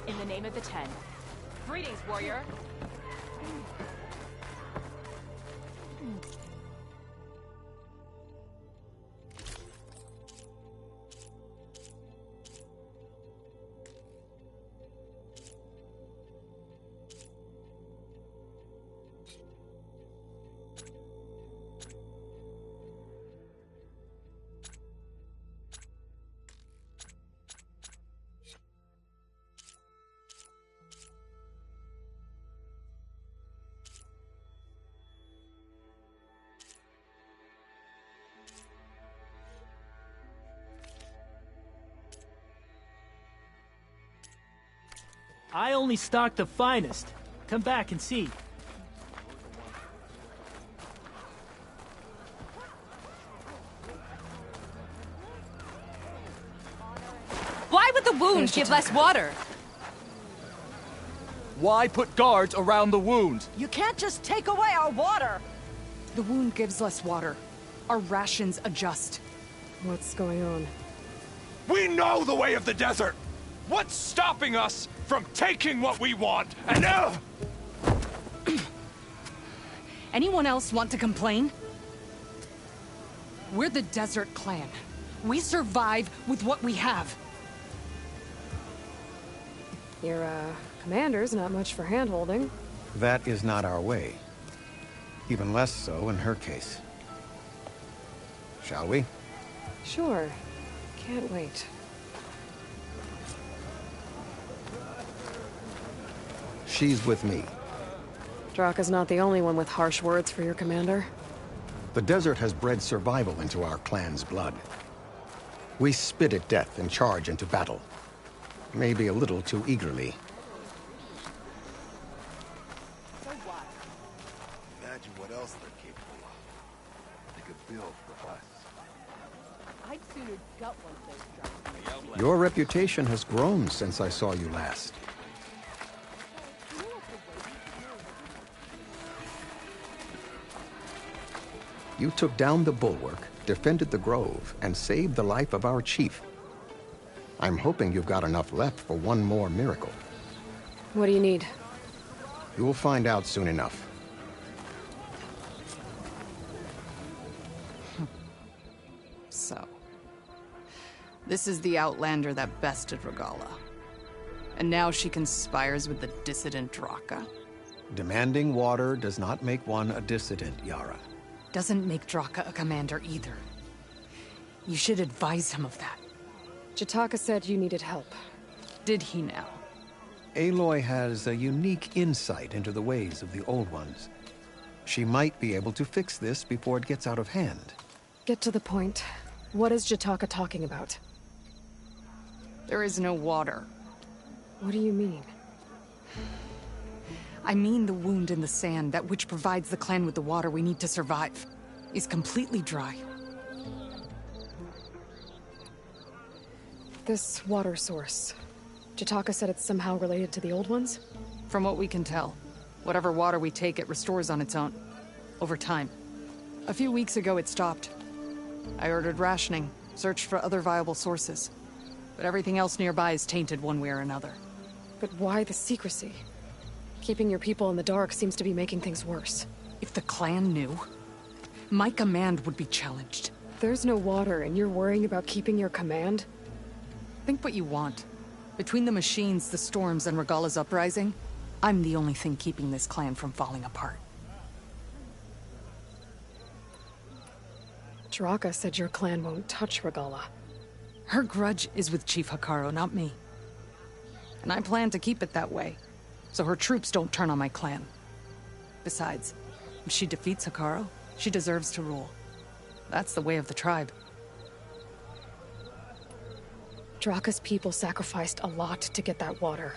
In the name of the Ten. Greetings, warrior. I only stock the finest. Come back and see. Why would the wound give less water? Why put guards around the wound? You can't just take away our water! The wound gives less water. Our rations adjust. What's going on? We know the way of the desert! What's stopping us from taking what we want? And Anyone else want to complain? We're the Desert Clan. We survive with what we have. Your, commander's not much for hand-holding. That is not our way. Even less so in her case. Shall we? Sure. Can't wait. She's with me. Draka's not the only one with harsh words for your commander. The desert has bred survival into our clan's blood. We spit at death and charge into battle. Maybe a little too eagerly. Imagine what else they're capable of. They could build for us. I'd sooner gut one of those drops. Your reputation has grown since I saw you last. You took down the bulwark, defended the grove, and saved the life of our chief. I'm hoping you've got enough left for one more miracle. What do you need? You'll find out soon enough. So, this is the Outlander that bested Regalla. And now she conspires with the dissident Draka. Demanding water does not make one a dissident, Yara. Doesn't make Draka a commander either. You should advise him of that. Jataka said you needed help. Did he now? Aloy has a unique insight into the ways of the Old Ones. She might be able to fix this before it gets out of hand. Get to the point. What is Jataka talking about? There is no water. What do you mean? I mean the wound in the sand, that which provides the clan with the water we need to survive, is completely dry. This water source, Jataka said it's somehow related to the Old Ones? From what we can tell, whatever water we take, it restores on its own. Over time. A few weeks ago, it stopped. I ordered rationing, searched for other viable sources. But everything else nearby is tainted one way or another. But why the secrecy? Keeping your people in the dark seems to be making things worse. If the clan knew, my command would be challenged. There's no water and you're worrying about keeping your command? Think what you want. Between the machines, the storms, and Regalla's uprising, I'm the only thing keeping this clan from falling apart. Draka said your clan won't touch Regalla. Her grudge is with Chief Hekarro, not me. And I plan to keep it that way, so her troops don't turn on my clan. Besides, if she defeats Hekarro, she deserves to rule. That's the way of the tribe. Draka's people sacrificed a lot to get that water.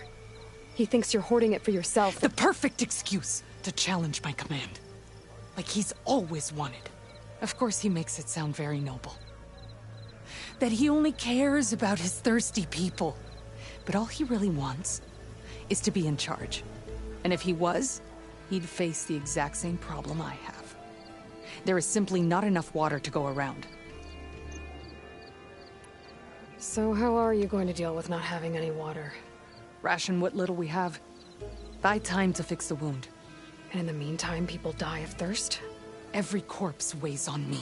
He thinks you're hoarding it for yourself. The perfect excuse to challenge my command. Like he's always wanted. Of course he makes it sound very noble. That he only cares about his thirsty people. But all he really wants is to be in charge. And if he was, he'd face the exact same problem I have. There is simply not enough water to go around. So how are you going to deal with not having any water? Ration what little we have. Buy time to fix the wound. And in the meantime, people die of thirst? Every corpse weighs on me.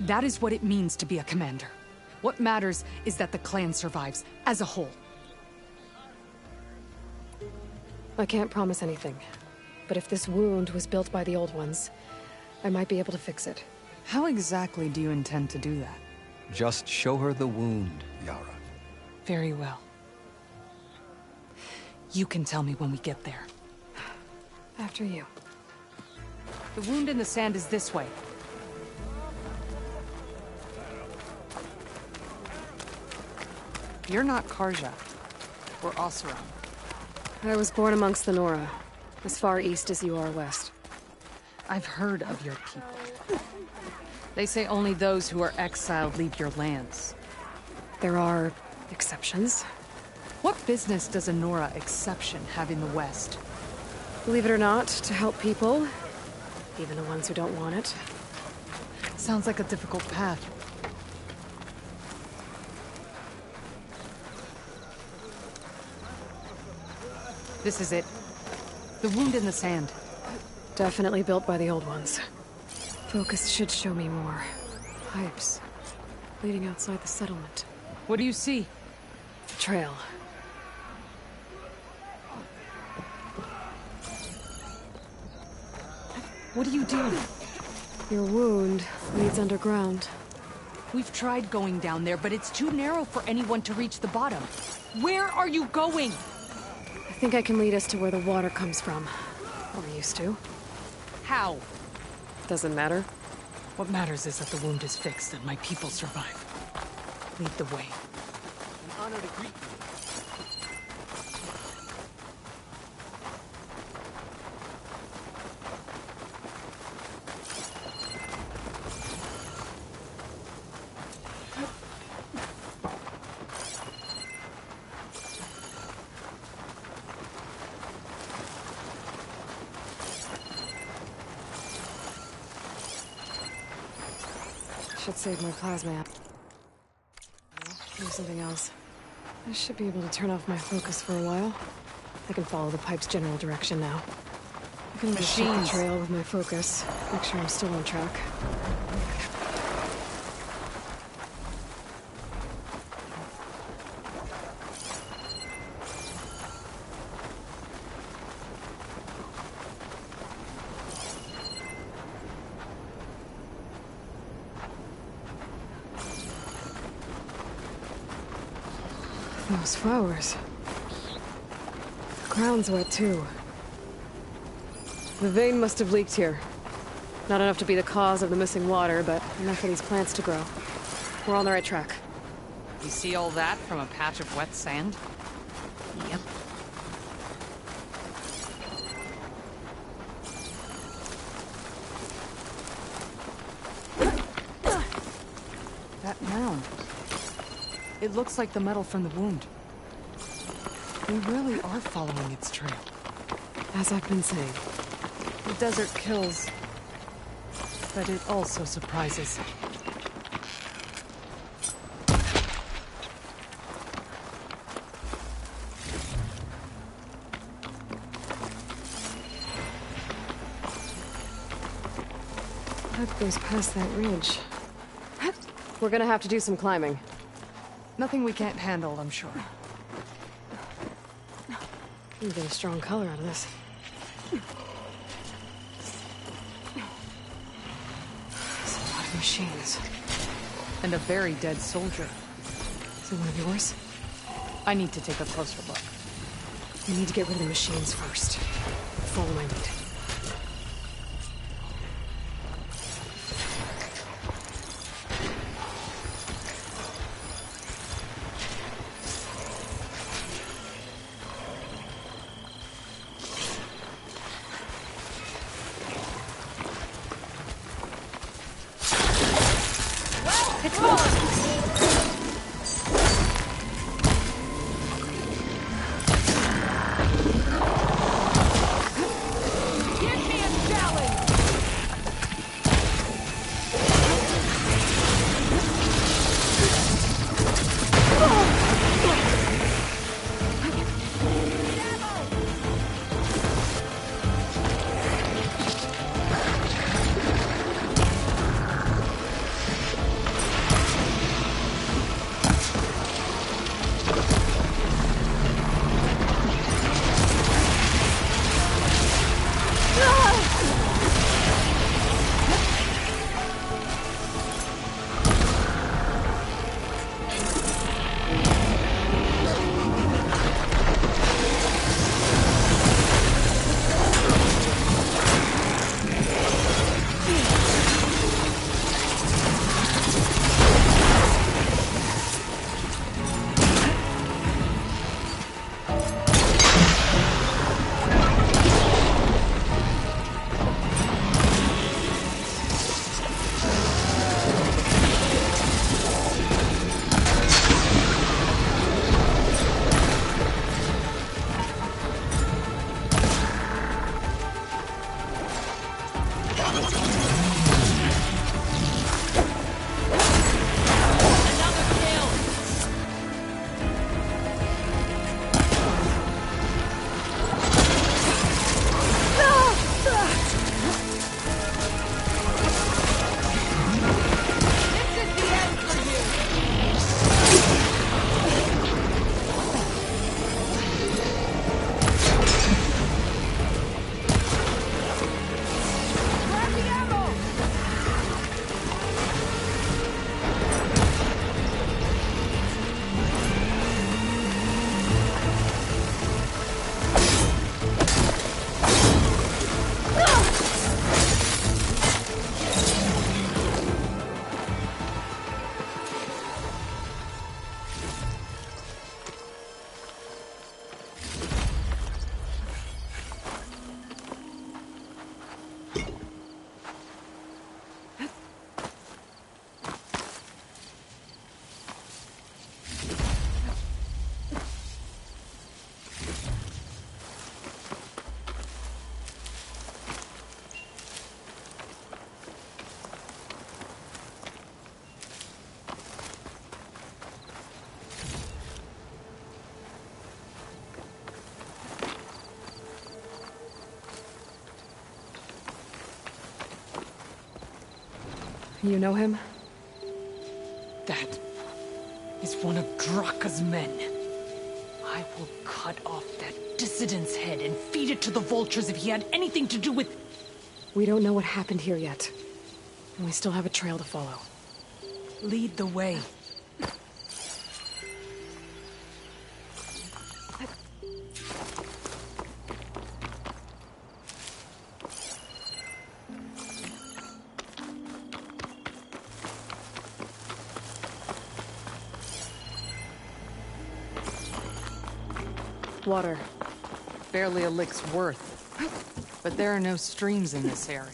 That is what it means to be a commander. What matters is that the clan survives, as a whole. I can't promise anything. But if this wound was built by the old ones, I might be able to fix it. How exactly do you intend to do that? Just show her the wound, Yara. Very well. You can tell me when we get there. After you. The wound in the sand is this way. You're not Karja. We're Oseram. I was born amongst the Nora, as far east as you are west. I've heard of your people. They say only those who are exiled leave your lands. There are exceptions. What business does a Nora exception have in the West? Believe it or not, to help people, even the ones who don't want it. Sounds like a difficult path. This is it. The wound in the sand. Definitely built by the old ones. Focus should show me more. Pipes. Leading outside the settlement. What do you see? Trail. What do you do? Your wound leads underground. We've tried going down there, but it's too narrow for anyone to reach the bottom. Where are you going? I think I can lead us to where the water comes from. Or used to. How? Doesn't matter. What matters is that the wound is fixed and my people survive. Lead the way. An honor to greet you. Should save my plasma. Do something else. I should be able to turn off my focus for a while. I can follow the pipe's general direction now. I can just check the trail with my focus. Make sure I'm still on track. Those flowers. The ground's wet too. The vein must have leaked here. Not enough to be the cause of the missing water, but enough for these plants to grow. We're on the right track. You see all that from a patch of wet sand? Yep. That mound. It looks like the metal from the wound. We really are following its trail. As I've been saying. The desert kills, but it also surprises. That goes past that ridge. We're gonna have to do some climbing. Nothing we can't handle, I'm sure. You get a strong color out of this. There's a lot of machines. And a very dead soldier. Is it one of yours? I need to take a closer look. We need to get rid of the machines first. Follow my lead. You know him? That is one of Draka's men. I will cut off that dissident's head and feed it to the vultures if he had anything to do with... We don't know what happened here yet. And we still have a trail to follow. Lead the way. Water. Barely a lick's worth. But there are no streams in this area.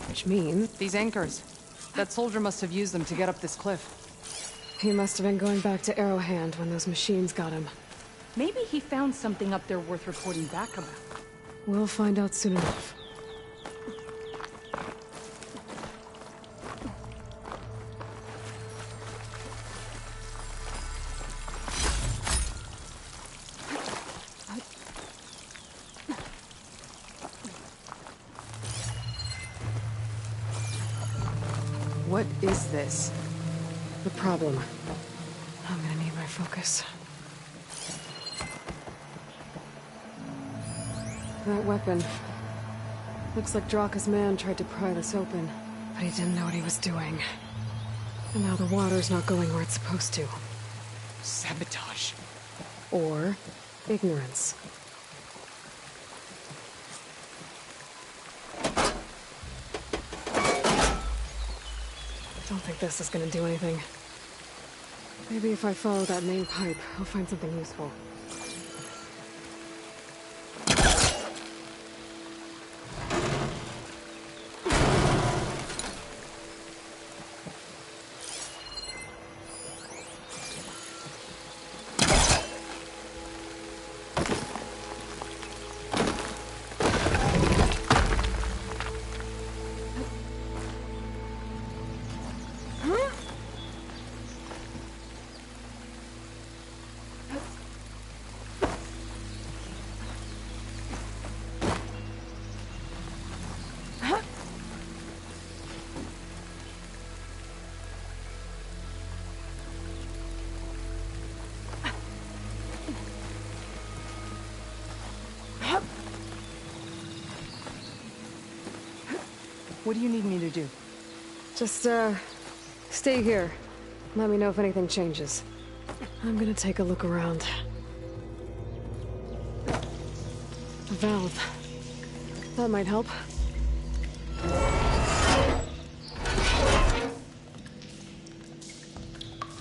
Which means... These anchors. That soldier must have used them to get up this cliff. He must have been going back to Arrowhand when those machines got him. Maybe he found something up there worth reporting back about. We'll find out soon enough. What is this? The problem. I'm gonna need my focus. That weapon. Looks like Draka's man tried to pry this open, but he didn't know what he was doing. And now the water's not going where it's supposed to. Sabotage. Or ignorance. I don't think this is gonna do anything. Maybe if I follow that main pipe, I'll find something useful. What do you need me to do? Just, stay here. Let me know if anything changes. I'm gonna take a look around. A valve. That might help.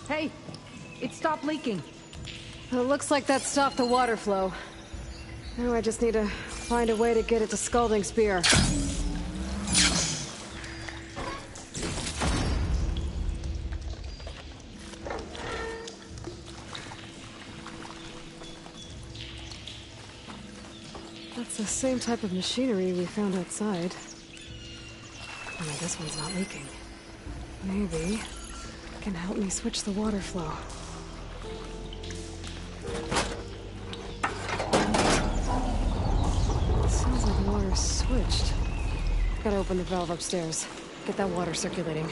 Hey! It stopped leaking. It looks like that stopped the water flow. Now I just need to find a way to get it to Scalding Spear. That's the same type of machinery we found outside. Only this one's not leaking. Maybe it can help me switch the water flow. It sounds like the water's switched. Gotta open the valve upstairs. Get that water circulating.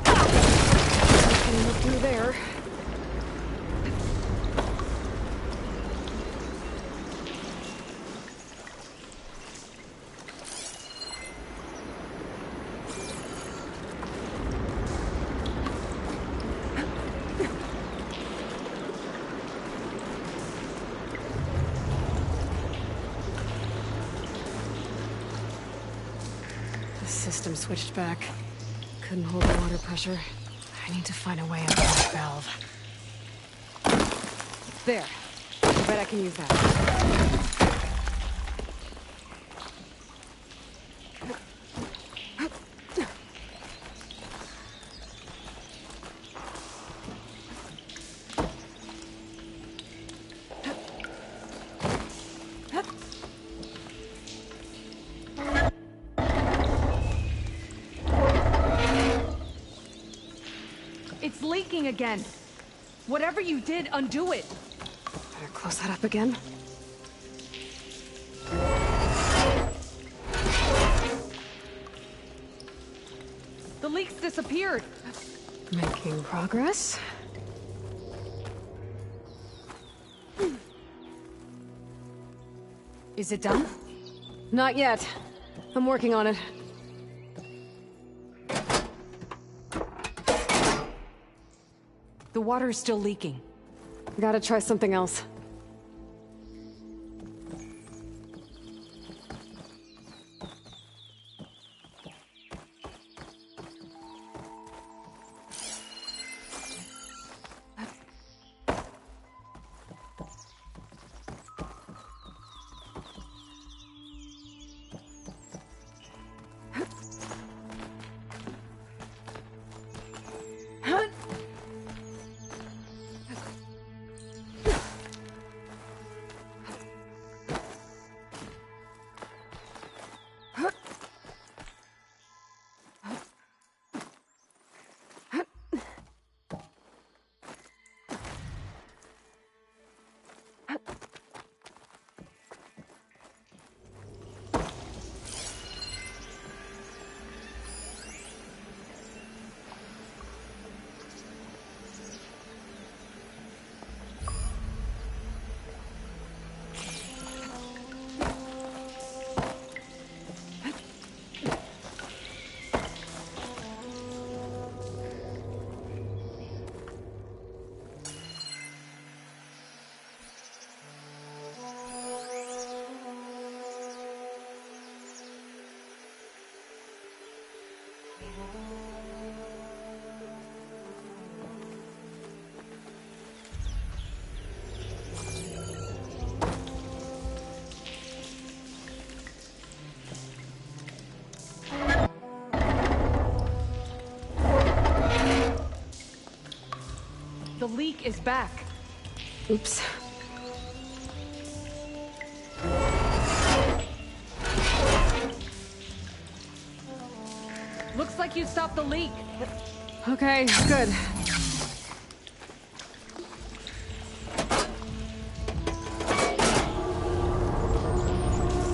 Can't look through there. System switched back. Couldn't hold the water pressure. I need to find a way out of that valve. There. I bet I can use that. It's leaking again. Whatever you did, undo it. Better close that up again. leak's disappeared. Making progress. Is it done? Not yet. I'm working on it. The water is still leaking. Gotta try something else. The leak is back. Oops. Looks like you stopped the leak. Okay, good.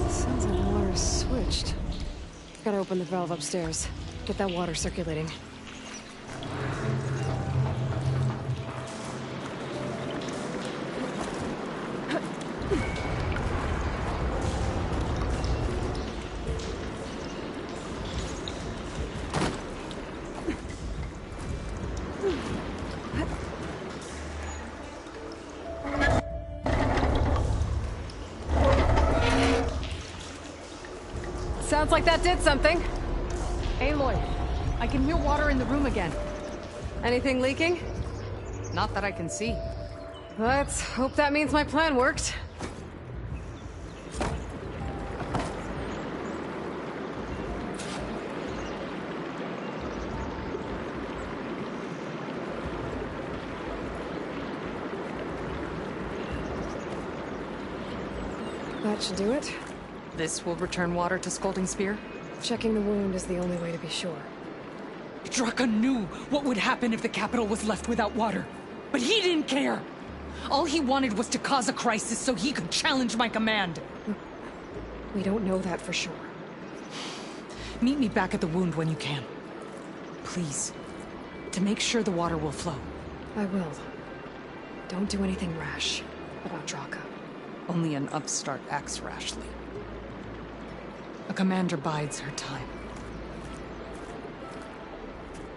Sounds like the water's switched. Gotta open the valve upstairs. Get that water circulating. Sounds like that did something. Aloy, I can hear water in the room again. Anything leaking? Not that I can see. Let's hope that means my plan worked. That should do it. This will return water to Scalding Spear? Checking the wound is the only way to be sure. Draka knew what would happen if the capital was left without water. But he didn't care! All he wanted was to cause a crisis so he could challenge my command. We don't know that for sure. Meet me back at the wound when you can. Please. To make sure the water will flow. I will. Don't do anything rash about Draka. Only an upstart acts rashly. A commander bides her time.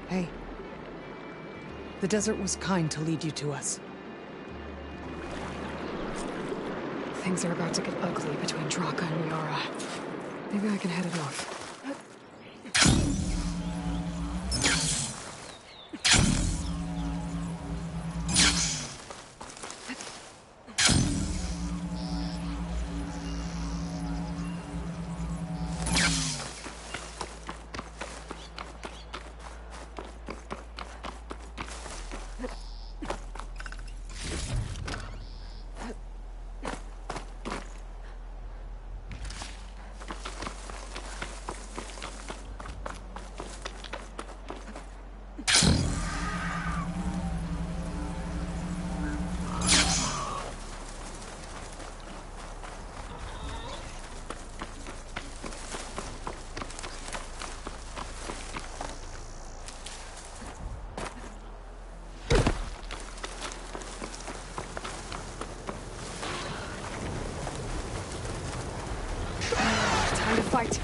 Hey. The desert was kind to lead you to us. Things are about to get ugly between Draka and Yara. Maybe I can head it off. fight.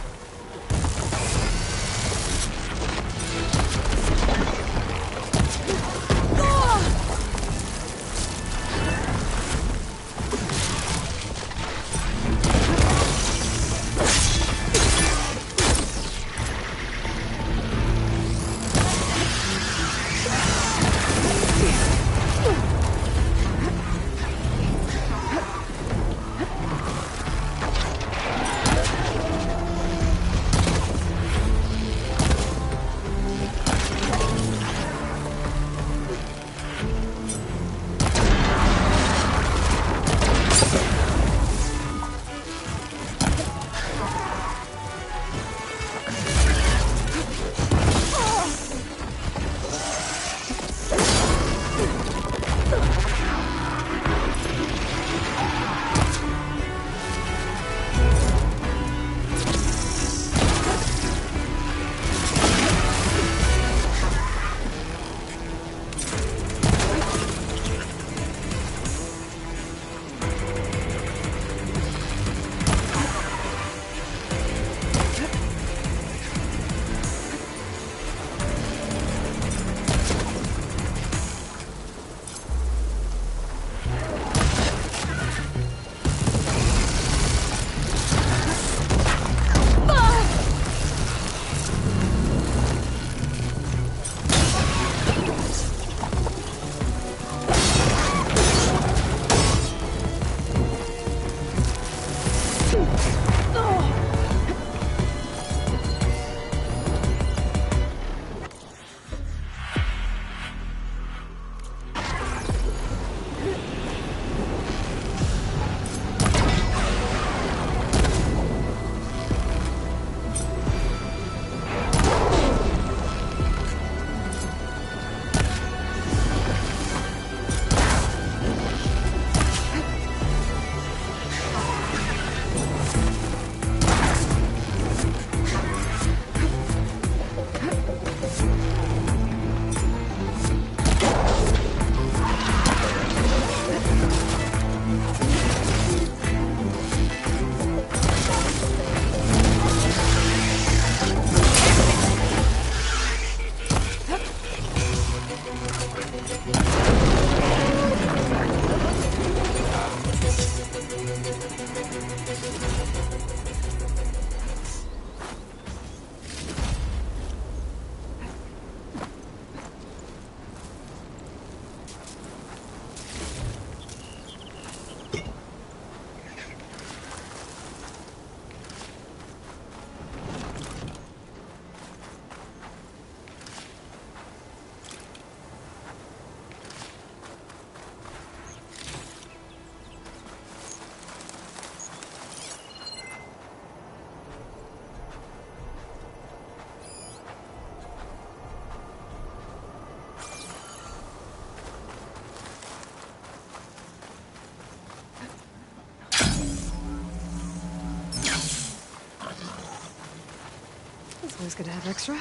Always good to have extra.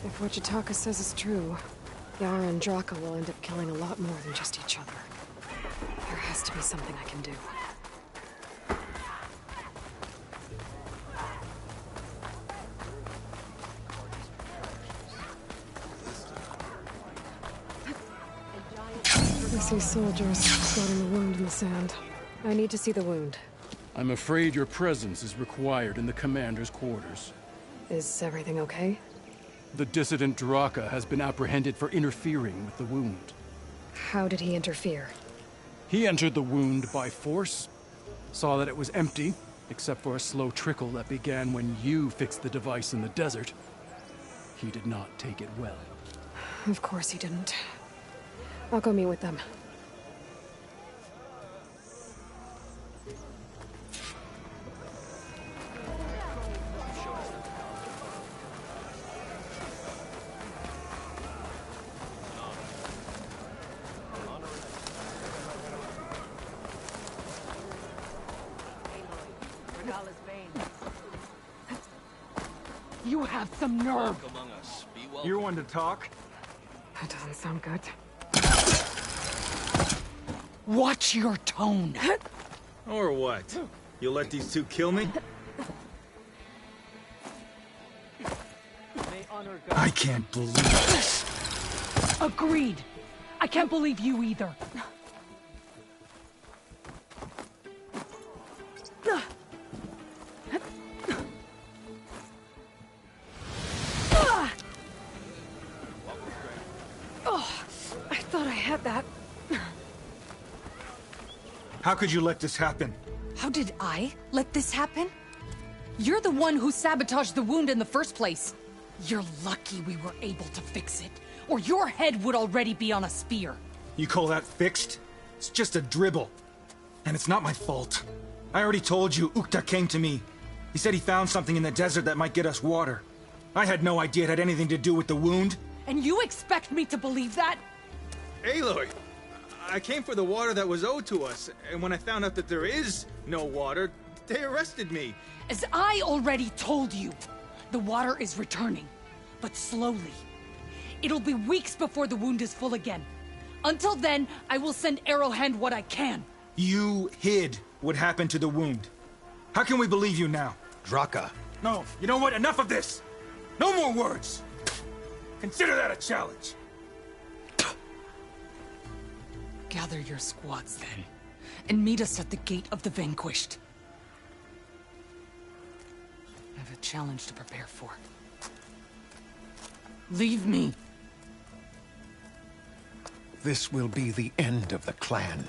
If what Jataka says is true, Yara and Draka will end up killing a lot more than just each other. There has to be something I can do. I see soldiers squatting a wound in the sand. I need to see the wound. I'm afraid your presence is required in the commander's quarters. Is everything okay? The dissident Draka has been apprehended for interfering with the wound. How did he interfere? He entered the wound by force, saw that it was empty, Except for a slow trickle that began when you fixed the device in the desert. He did not take it well. Of course he didn't. I'll go meet with them. You have some nerve! You're one to talk? That doesn't sound good. Watch your tone! Or what? You'll let these two kill me? I can't believe this. Agreed. I can't believe you either. How could you let this happen? How did I let this happen? You're the one who sabotaged the wound in the first place. You're lucky we were able to fix it, or your head would already be on a spear. You call that fixed? It's just a dribble. And it's not my fault. I already told you, Ukta came to me. He said he found something in the desert that might get us water. I had no idea it had anything to do with the wound. And you expect me to believe that? Aloy, I came for the water that was owed to us, and when I found out that there is no water, they arrested me. As I already told you, the water is returning, but slowly. It'll be weeks before the wound is full again. Until then, I will send Arrowhand what I can. You hid what happened to the wound. How can we believe you now? Draka. No, you know what? Enough of this! No more words! Consider that a challenge. Gather your squads then, and meet us at the Gate of the Vanquished. I have a challenge to prepare for. Leave me. This will be the end of the clan.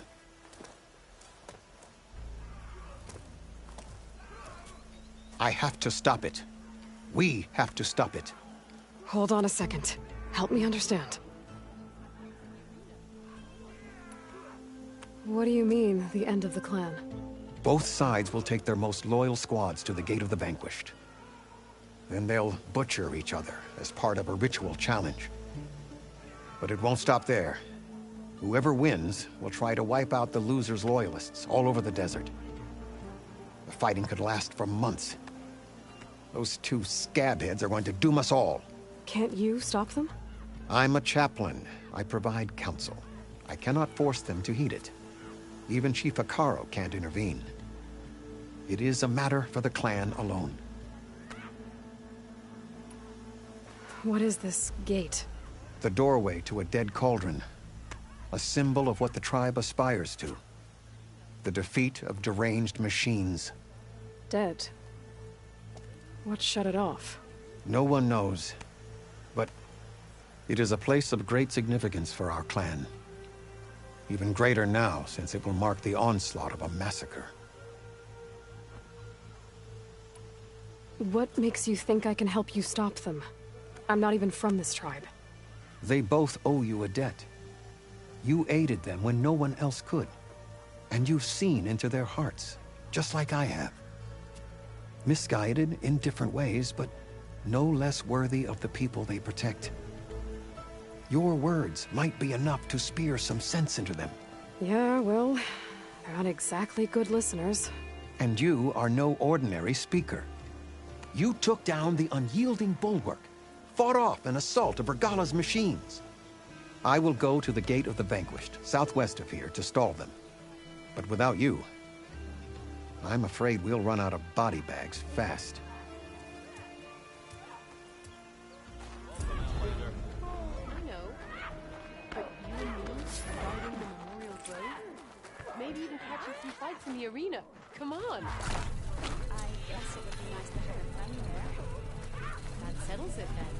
I have to stop it. We have to stop it. Hold on a second. Help me understand. What do you mean, the end of the clan? Both sides will take their most loyal squads to the Gate of the Vanquished. Then they'll butcher each other as part of a ritual challenge. But it won't stop there. Whoever wins will try to wipe out the loser's loyalists all over the desert. The fighting could last for months. Those two scabheads are going to doom us all. Can't you stop them? I'm a chaplain. I provide counsel. I cannot force them to heed it. Even Chief Hekarro can't intervene. It is a matter for the clan alone. What is this gate? The doorway to a dead cauldron. A symbol of what the tribe aspires to. The defeat of deranged machines. Dead? What shut it off? No one knows. But it is a place of great significance for our clan. Even greater now, since it will mark the onslaught of a massacre. What makes you think I can help you stop them? I'm not even from this tribe. They both owe you a debt. You aided them when no one else could. And you've seen into their hearts, just like I have. Misguided in different ways, but no less worthy of the people they protect. Your words might be enough to spear some sense into them. Yeah, well, they're not exactly good listeners. And you are no ordinary speaker. You took down the unyielding bulwark, fought off an assault of Regala's machines. I will go to the Gate of the Vanquished, southwest of here, to stall them. But without you, I'm afraid we'll run out of body bags fast. Maybe even catch a few fights in the arena. Come on. I guess it would be nice to have a friend there. That settles it then.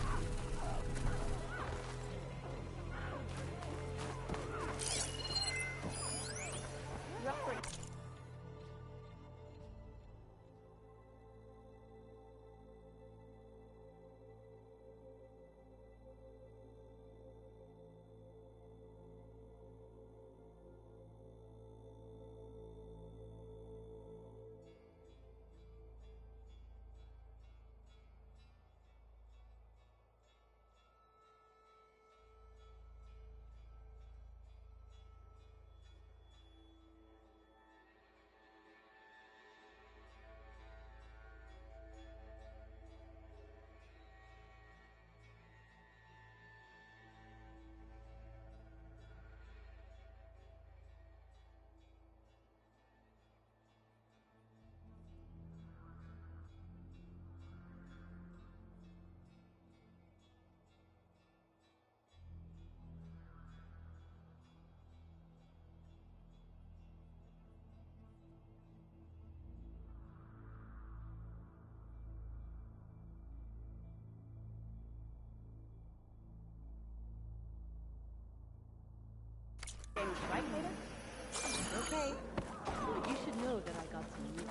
Famous, right, Vader? Okay. But you should know that I got some news.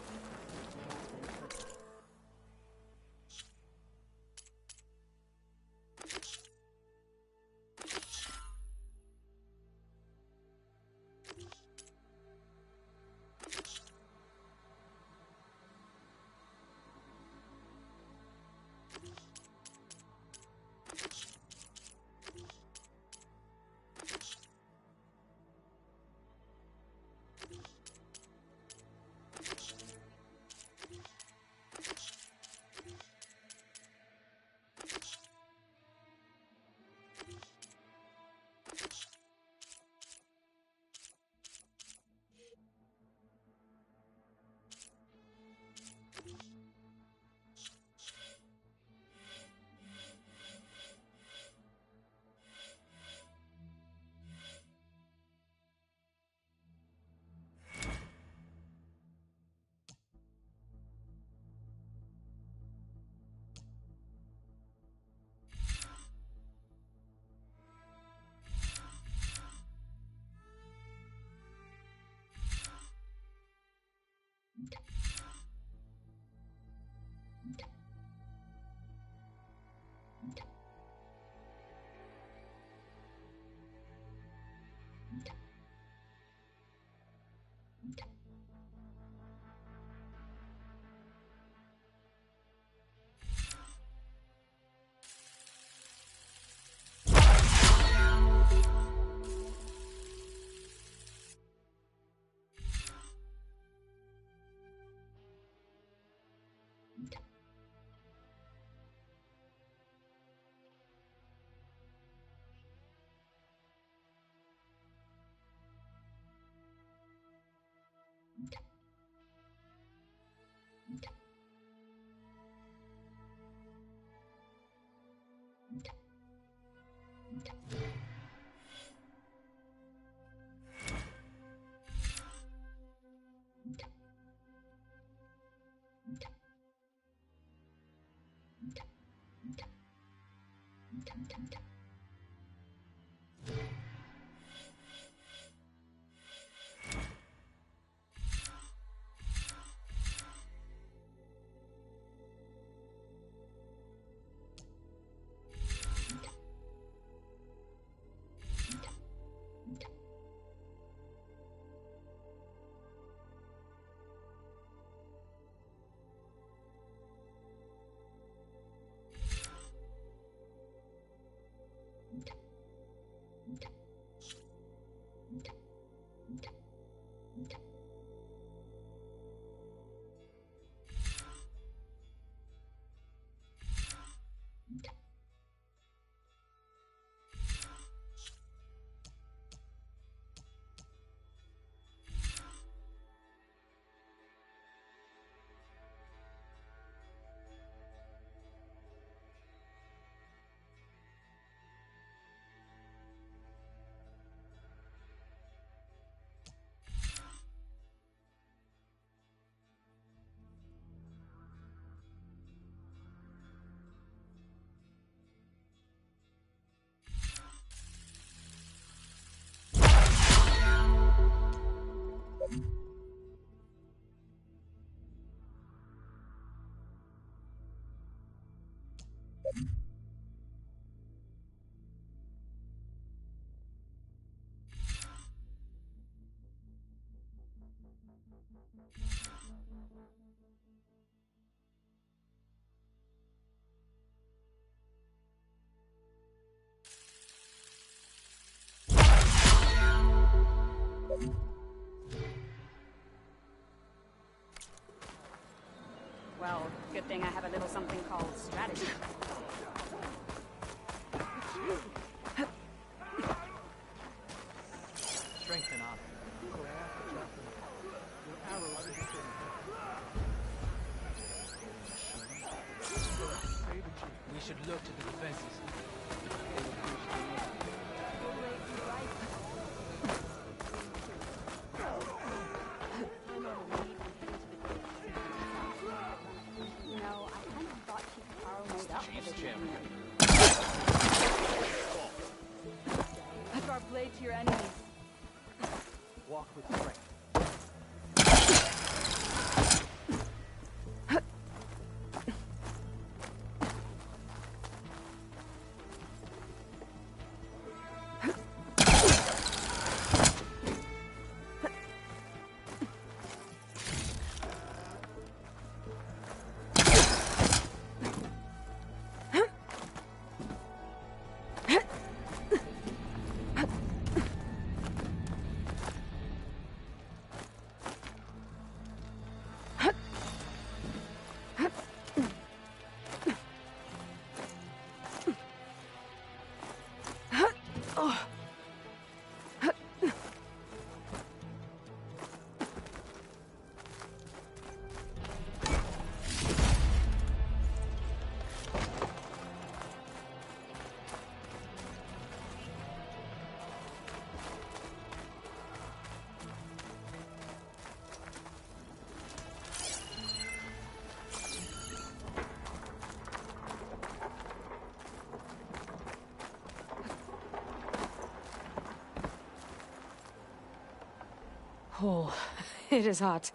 Well, good thing I have a little something called strategy. Strength and honor. We should look to the defenses. Put our blade to your enemies. walk with strength. Oh, it is hot.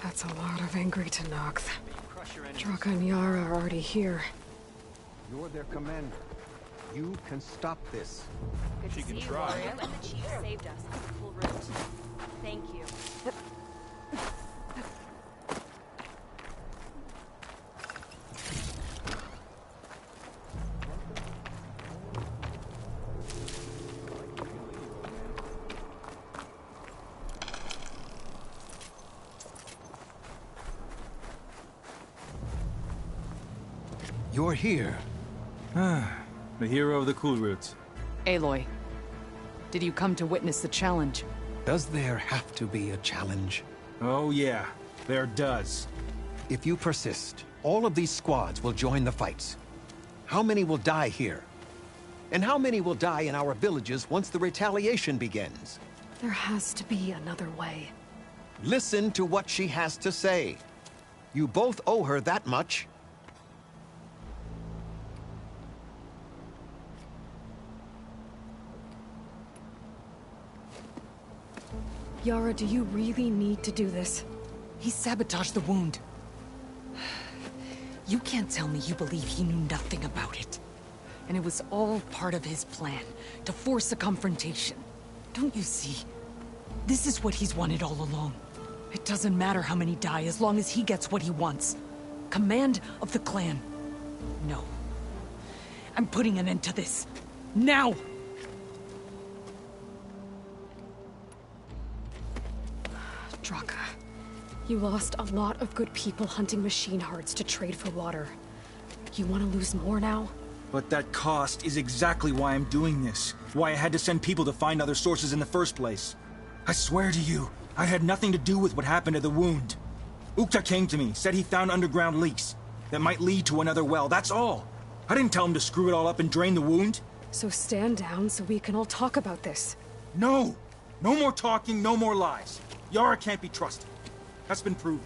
That's a lot of angry Tenakth. Draka and Yara are already here. You're their commander. You can stop this. Good to see you, warrior. You and the chief saved us on the cool route. Thank you. You're here. The hero of the Cool Roots. Aloy, did you come to witness the challenge? Does there have to be a challenge? Oh yeah, there does. If you persist, all of these squads will join the fights. How many will die here? And how many will die in our villages once the retaliation begins? There has to be another way. Listen to what she has to say. You both owe her that much. Yara, do you really need to do this? He sabotaged the wound. You can't tell me you believe he knew nothing about it. And it was all part of his plan, to force a confrontation. Don't you see? This is what he's wanted all along. It doesn't matter how many die as long as he gets what he wants. Command of the clan. No. I'm putting an end to this. Now! Draka, you lost a lot of good people hunting machine hearts to trade for water. You want to lose more now? But that cost is exactly why I'm doing this. Why I had to send people to find other sources in the first place. I swear to you, I had nothing to do with what happened to the wound. Ukta came to me, said he found underground leaks that might lead to another well, that's all. I didn't tell him to screw it all up and drain the wound. So stand down so we can all talk about this. No! No more talking, no more lies. Yara can't be trusted. That's been proven.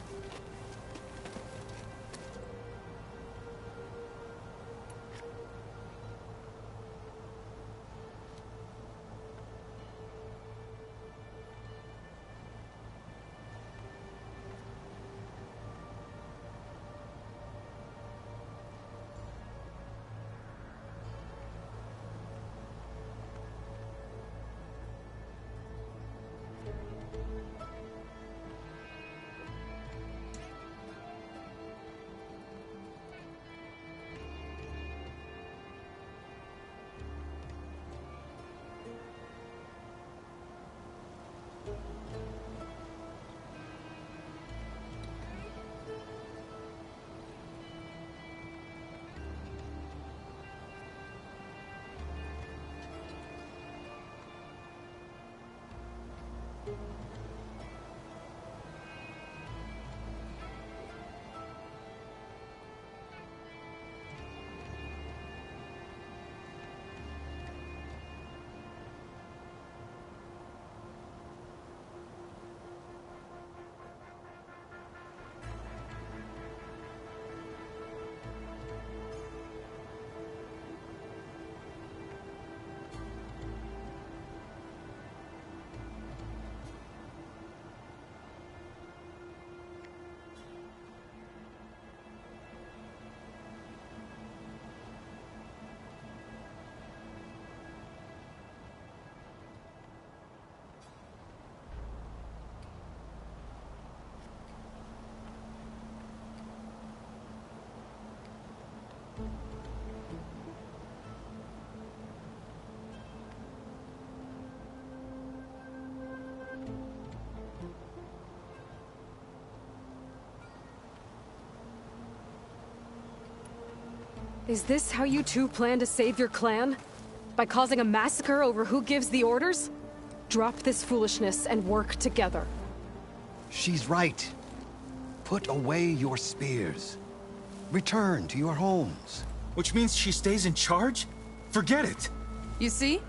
Is this how you two plan to save your clan? By causing a massacre over who gives the orders? Drop this foolishness and work together. She's right. Put away your spears. Return to your homes. Which means she stays in charge? Forget it! You see?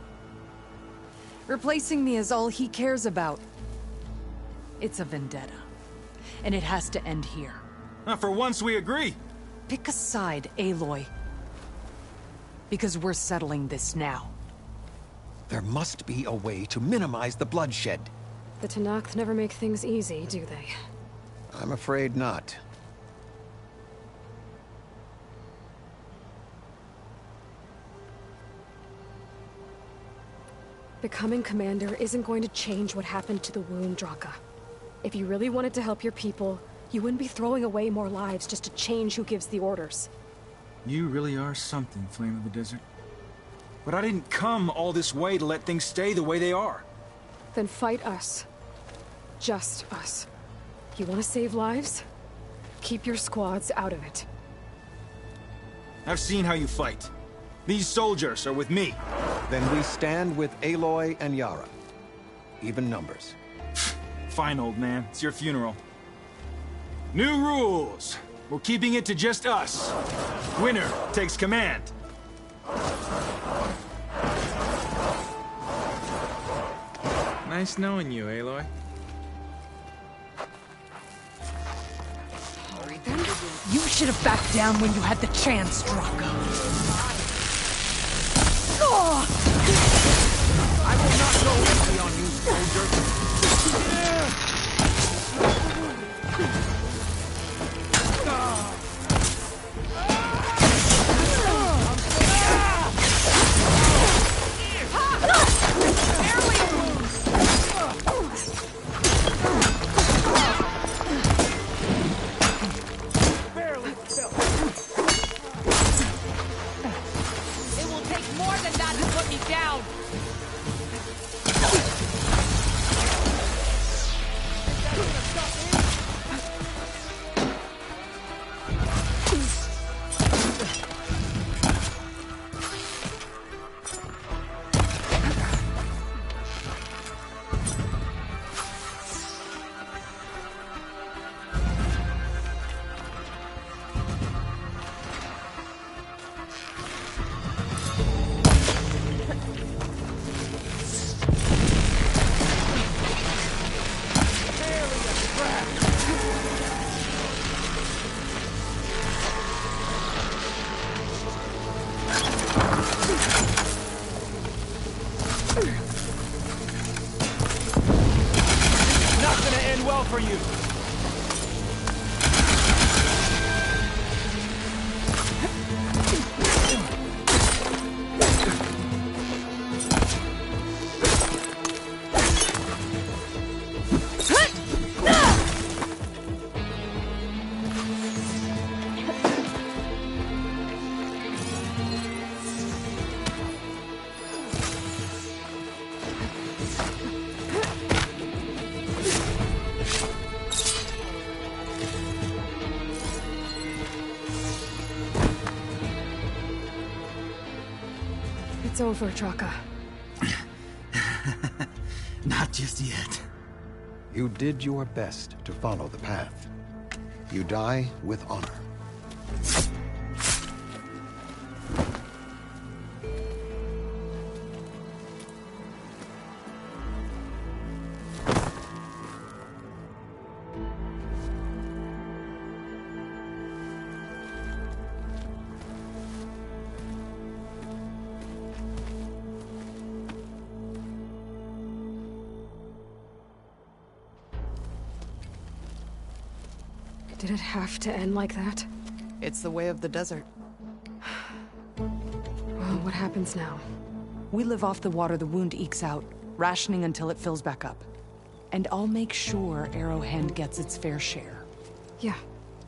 Replacing me is all he cares about. It's a vendetta. And it has to end here. For once we agree. Pick a side, Aloy. Because we're settling this now. There must be a way to minimize the bloodshed. The Tenakth never make things easy, do they? I'm afraid not. Becoming commander isn't going to change what happened to the wound, Draka. If you really wanted to help your people, you wouldn't be throwing away more lives just to change who gives the orders. You really are something, Flame of the Desert. But I didn't come all this way to let things stay the way they are. Then fight us. Just us. You want to save lives? Keep your squads out of it. I've seen how you fight. These soldiers are with me. Then we stand with Aloy and Yara. Even numbers. Fine, old man. It's your funeral. New rules. We're keeping it to just us. Winner takes command. Nice knowing you, Aloy. Alright then. You should have backed down when you had the chance, Draka. I will not go easy on you, soldier. It's over, Draka. Not just yet. You did your best to follow the path. You die with honor. Did it have to end like that? It's the way of the desert. Well, what happens now? We live off the water the wound ekes out, rationing until it fills back up. And I'll make sure Arrowhand gets its fair share. Yeah,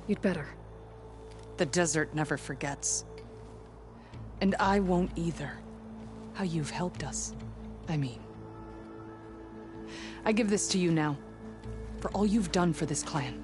you'd better. The desert never forgets. And I won't either. How you've helped us, I mean. I give this to you now, for all you've done for this clan.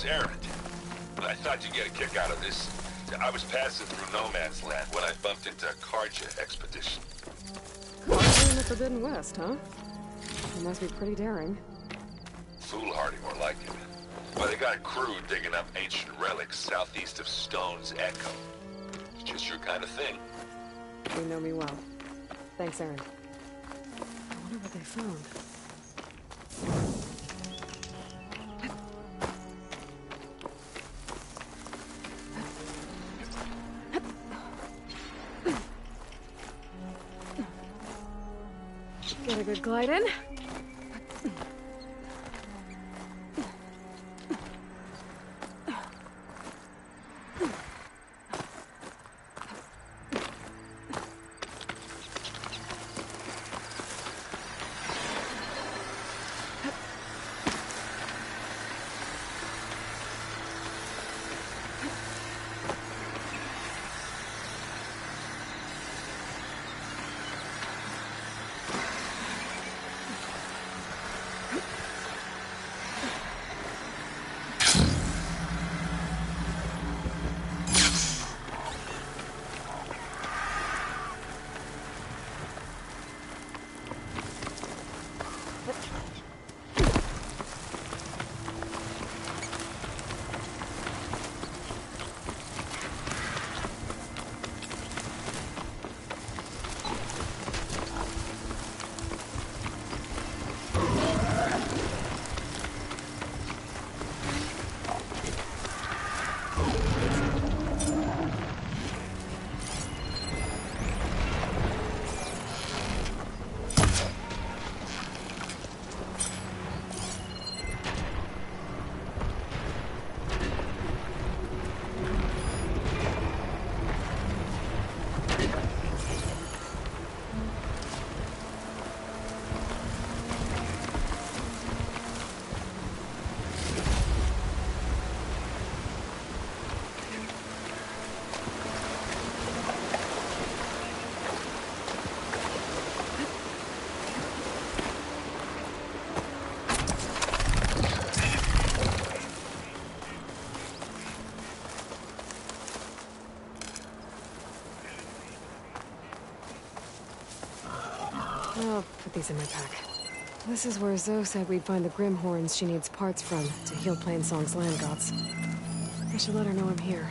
Errand. I thought you'd get a kick out of this. I was passing through No Man's Land when I bumped into a Carja expedition. Carja in the Forbidden West, huh? It must be pretty daring. Foolhardy, more like it. Well, they got a crew digging up ancient relics southeast of Stone's Echo. It's just your kind of thing. You know me well. Thanks, Aaron. I wonder what they found. Get a good glide in. I'll put these in my pack. This is where Zoe said we'd find the Grimhorns she needs parts from to heal Plainsong's land gods. I should let her know I'm here.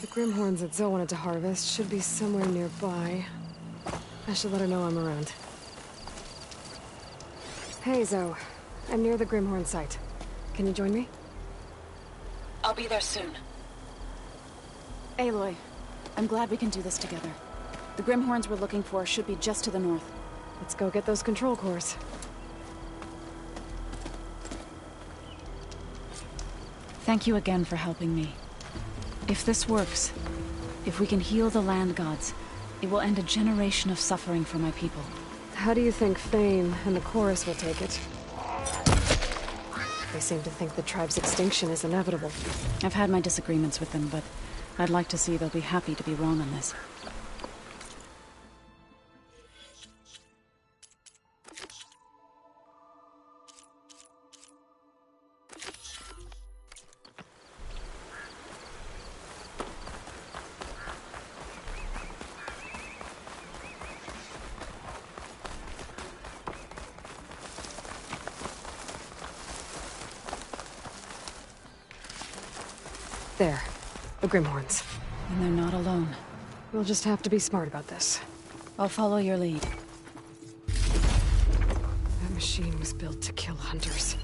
The Grimhorns that Zoe wanted to harvest should be somewhere nearby. I should let her know I'm around. Hey, Zoe. I'm near the Grimhorn site. Can you join me? I'll be there soon. Aloy, I'm glad we can do this together. The Grimhorns we're looking for should be just to the north. Let's go get those control cores. Thank you again for helping me. If this works, if we can heal the land gods, it will end a generation of suffering for my people. How do you think Thane and the chorus will take it? They seem to think the tribe's extinction is inevitable. I've had my disagreements with them, but I'd like to see they'll be happy to be wrong on this. There. The Grimhorns. And they're not alone. We'll just have to be smart about this. I'll follow your lead. That machine was built to kill hunters.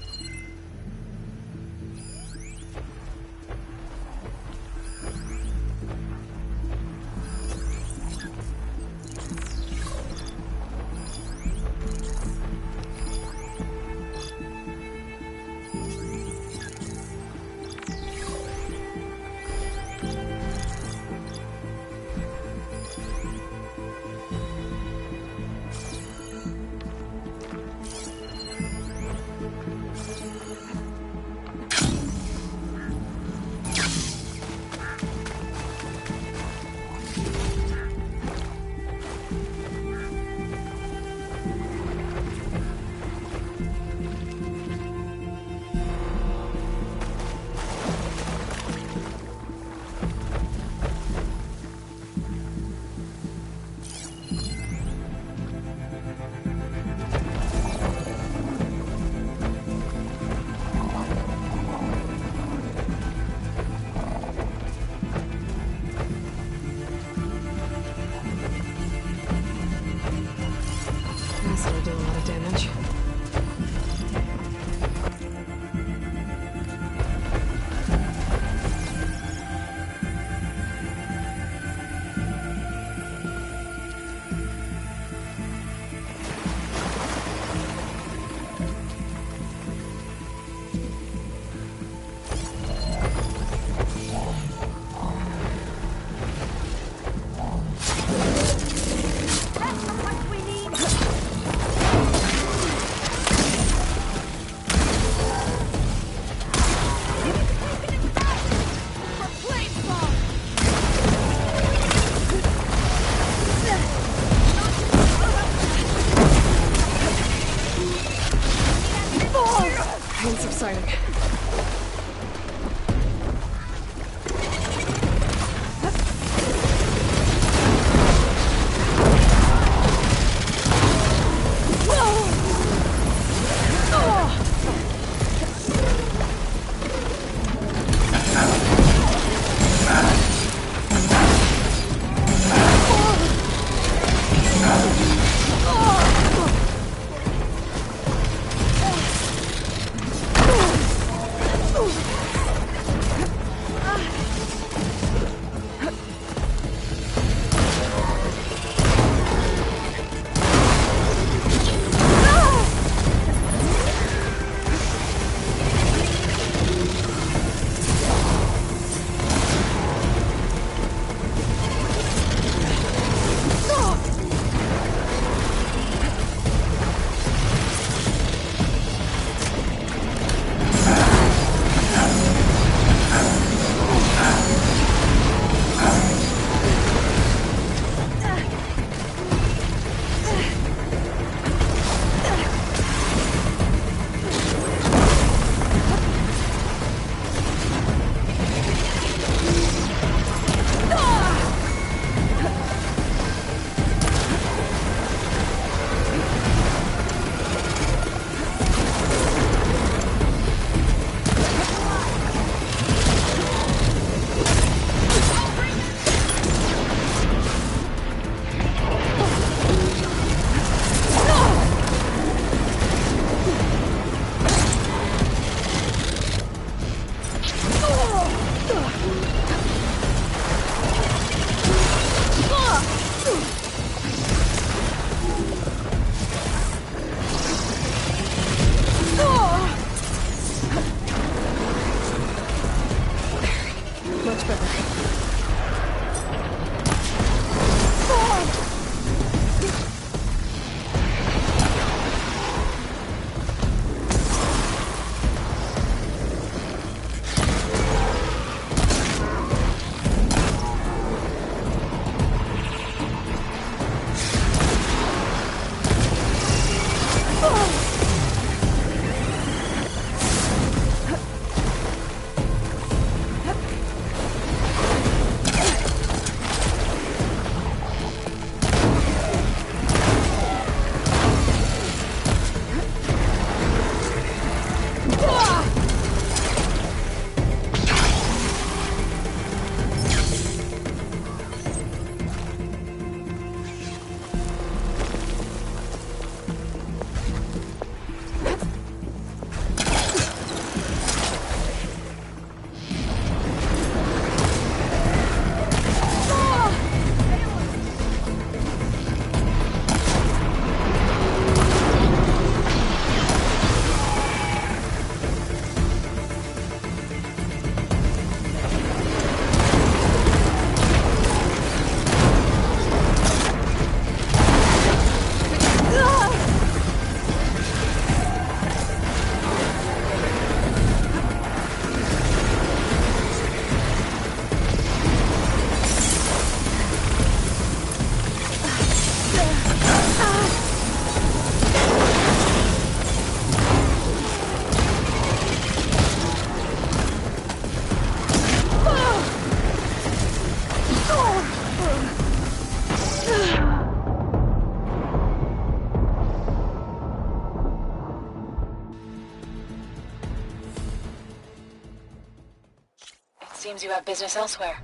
means you have business elsewhere.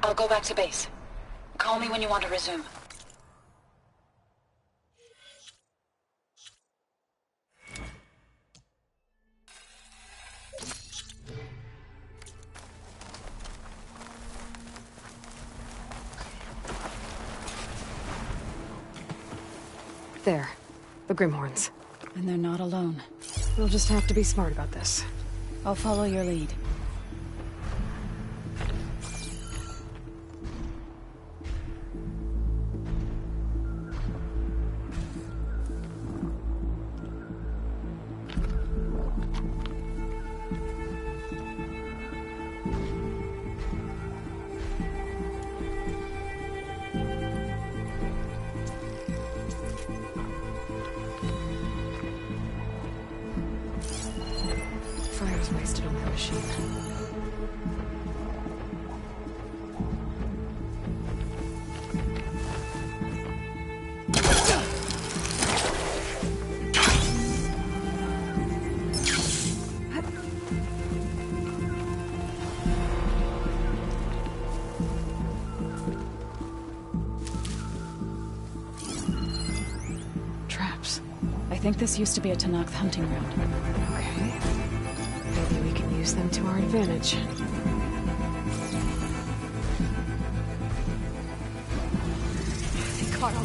I'll go back to base. Call me when you want to resume. There. The Grimhorns. And they're not alone. We'll just have to be smart about this. I'll follow your lead. Fire's wasted on that machine. Traps. I think this used to be a Tanakh hunting ground. Okay. Maybe we can use them to our advantage. They caught on.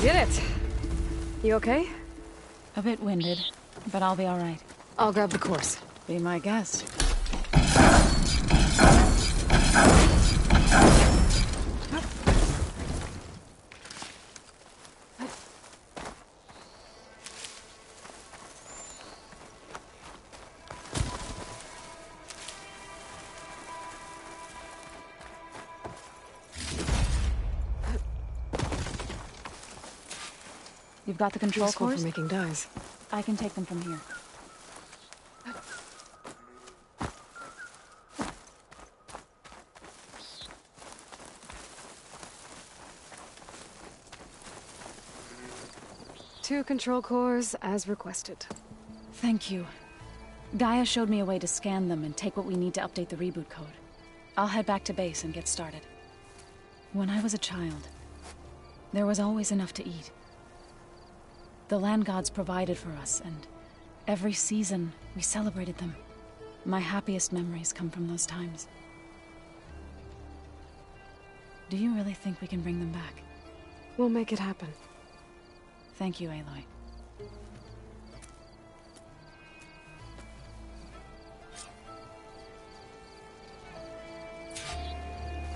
did it. You okay? A bit winded, but I'll be all right. I'll grab the course. Be my guest. You've got the control Useful cores? for making dyes. I can take them from here. Two control cores, as requested. Thank you. Gaia showed me a way to scan them and take what we need to update the reboot code. I'll head back to base and get started. When I was a child, there was always enough to eat. The land gods provided for us, and every season we celebrated them. My happiest memories come from those times. Do you really think we can bring them back? We'll make it happen. Thank you, Aloy.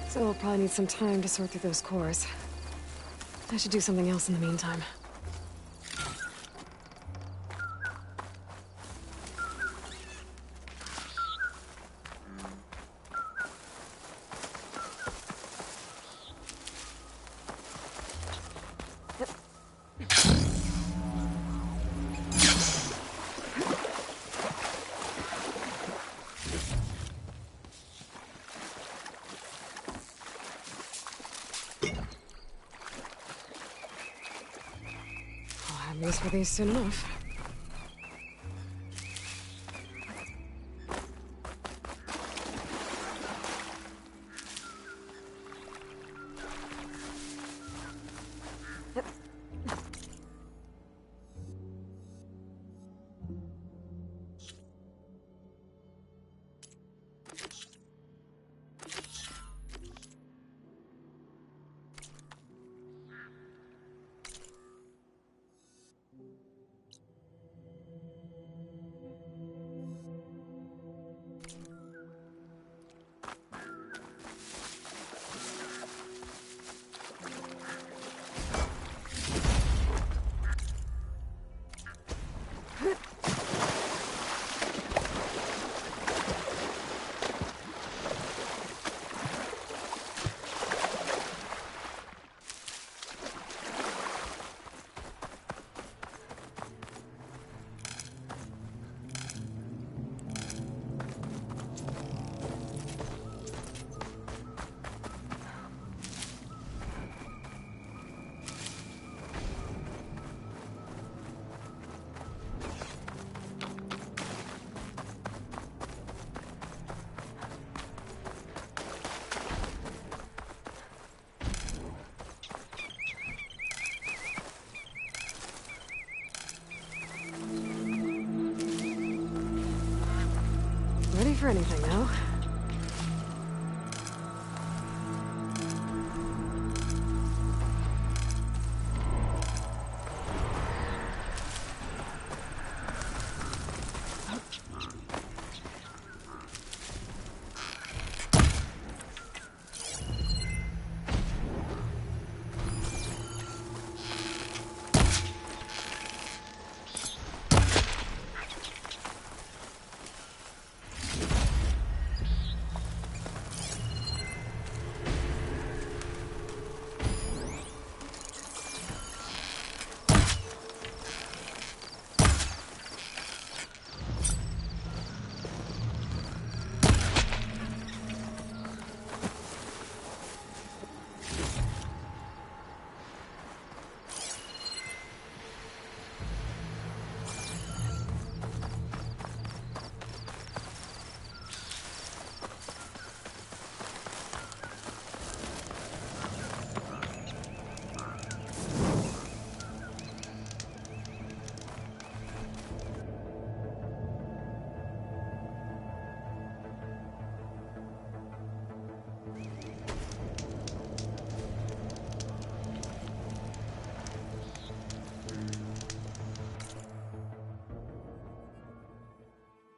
So we'll probably need some time to sort through those cores. I should do something else in the meantime. I'll have use for these soon enough. Ready for anything now.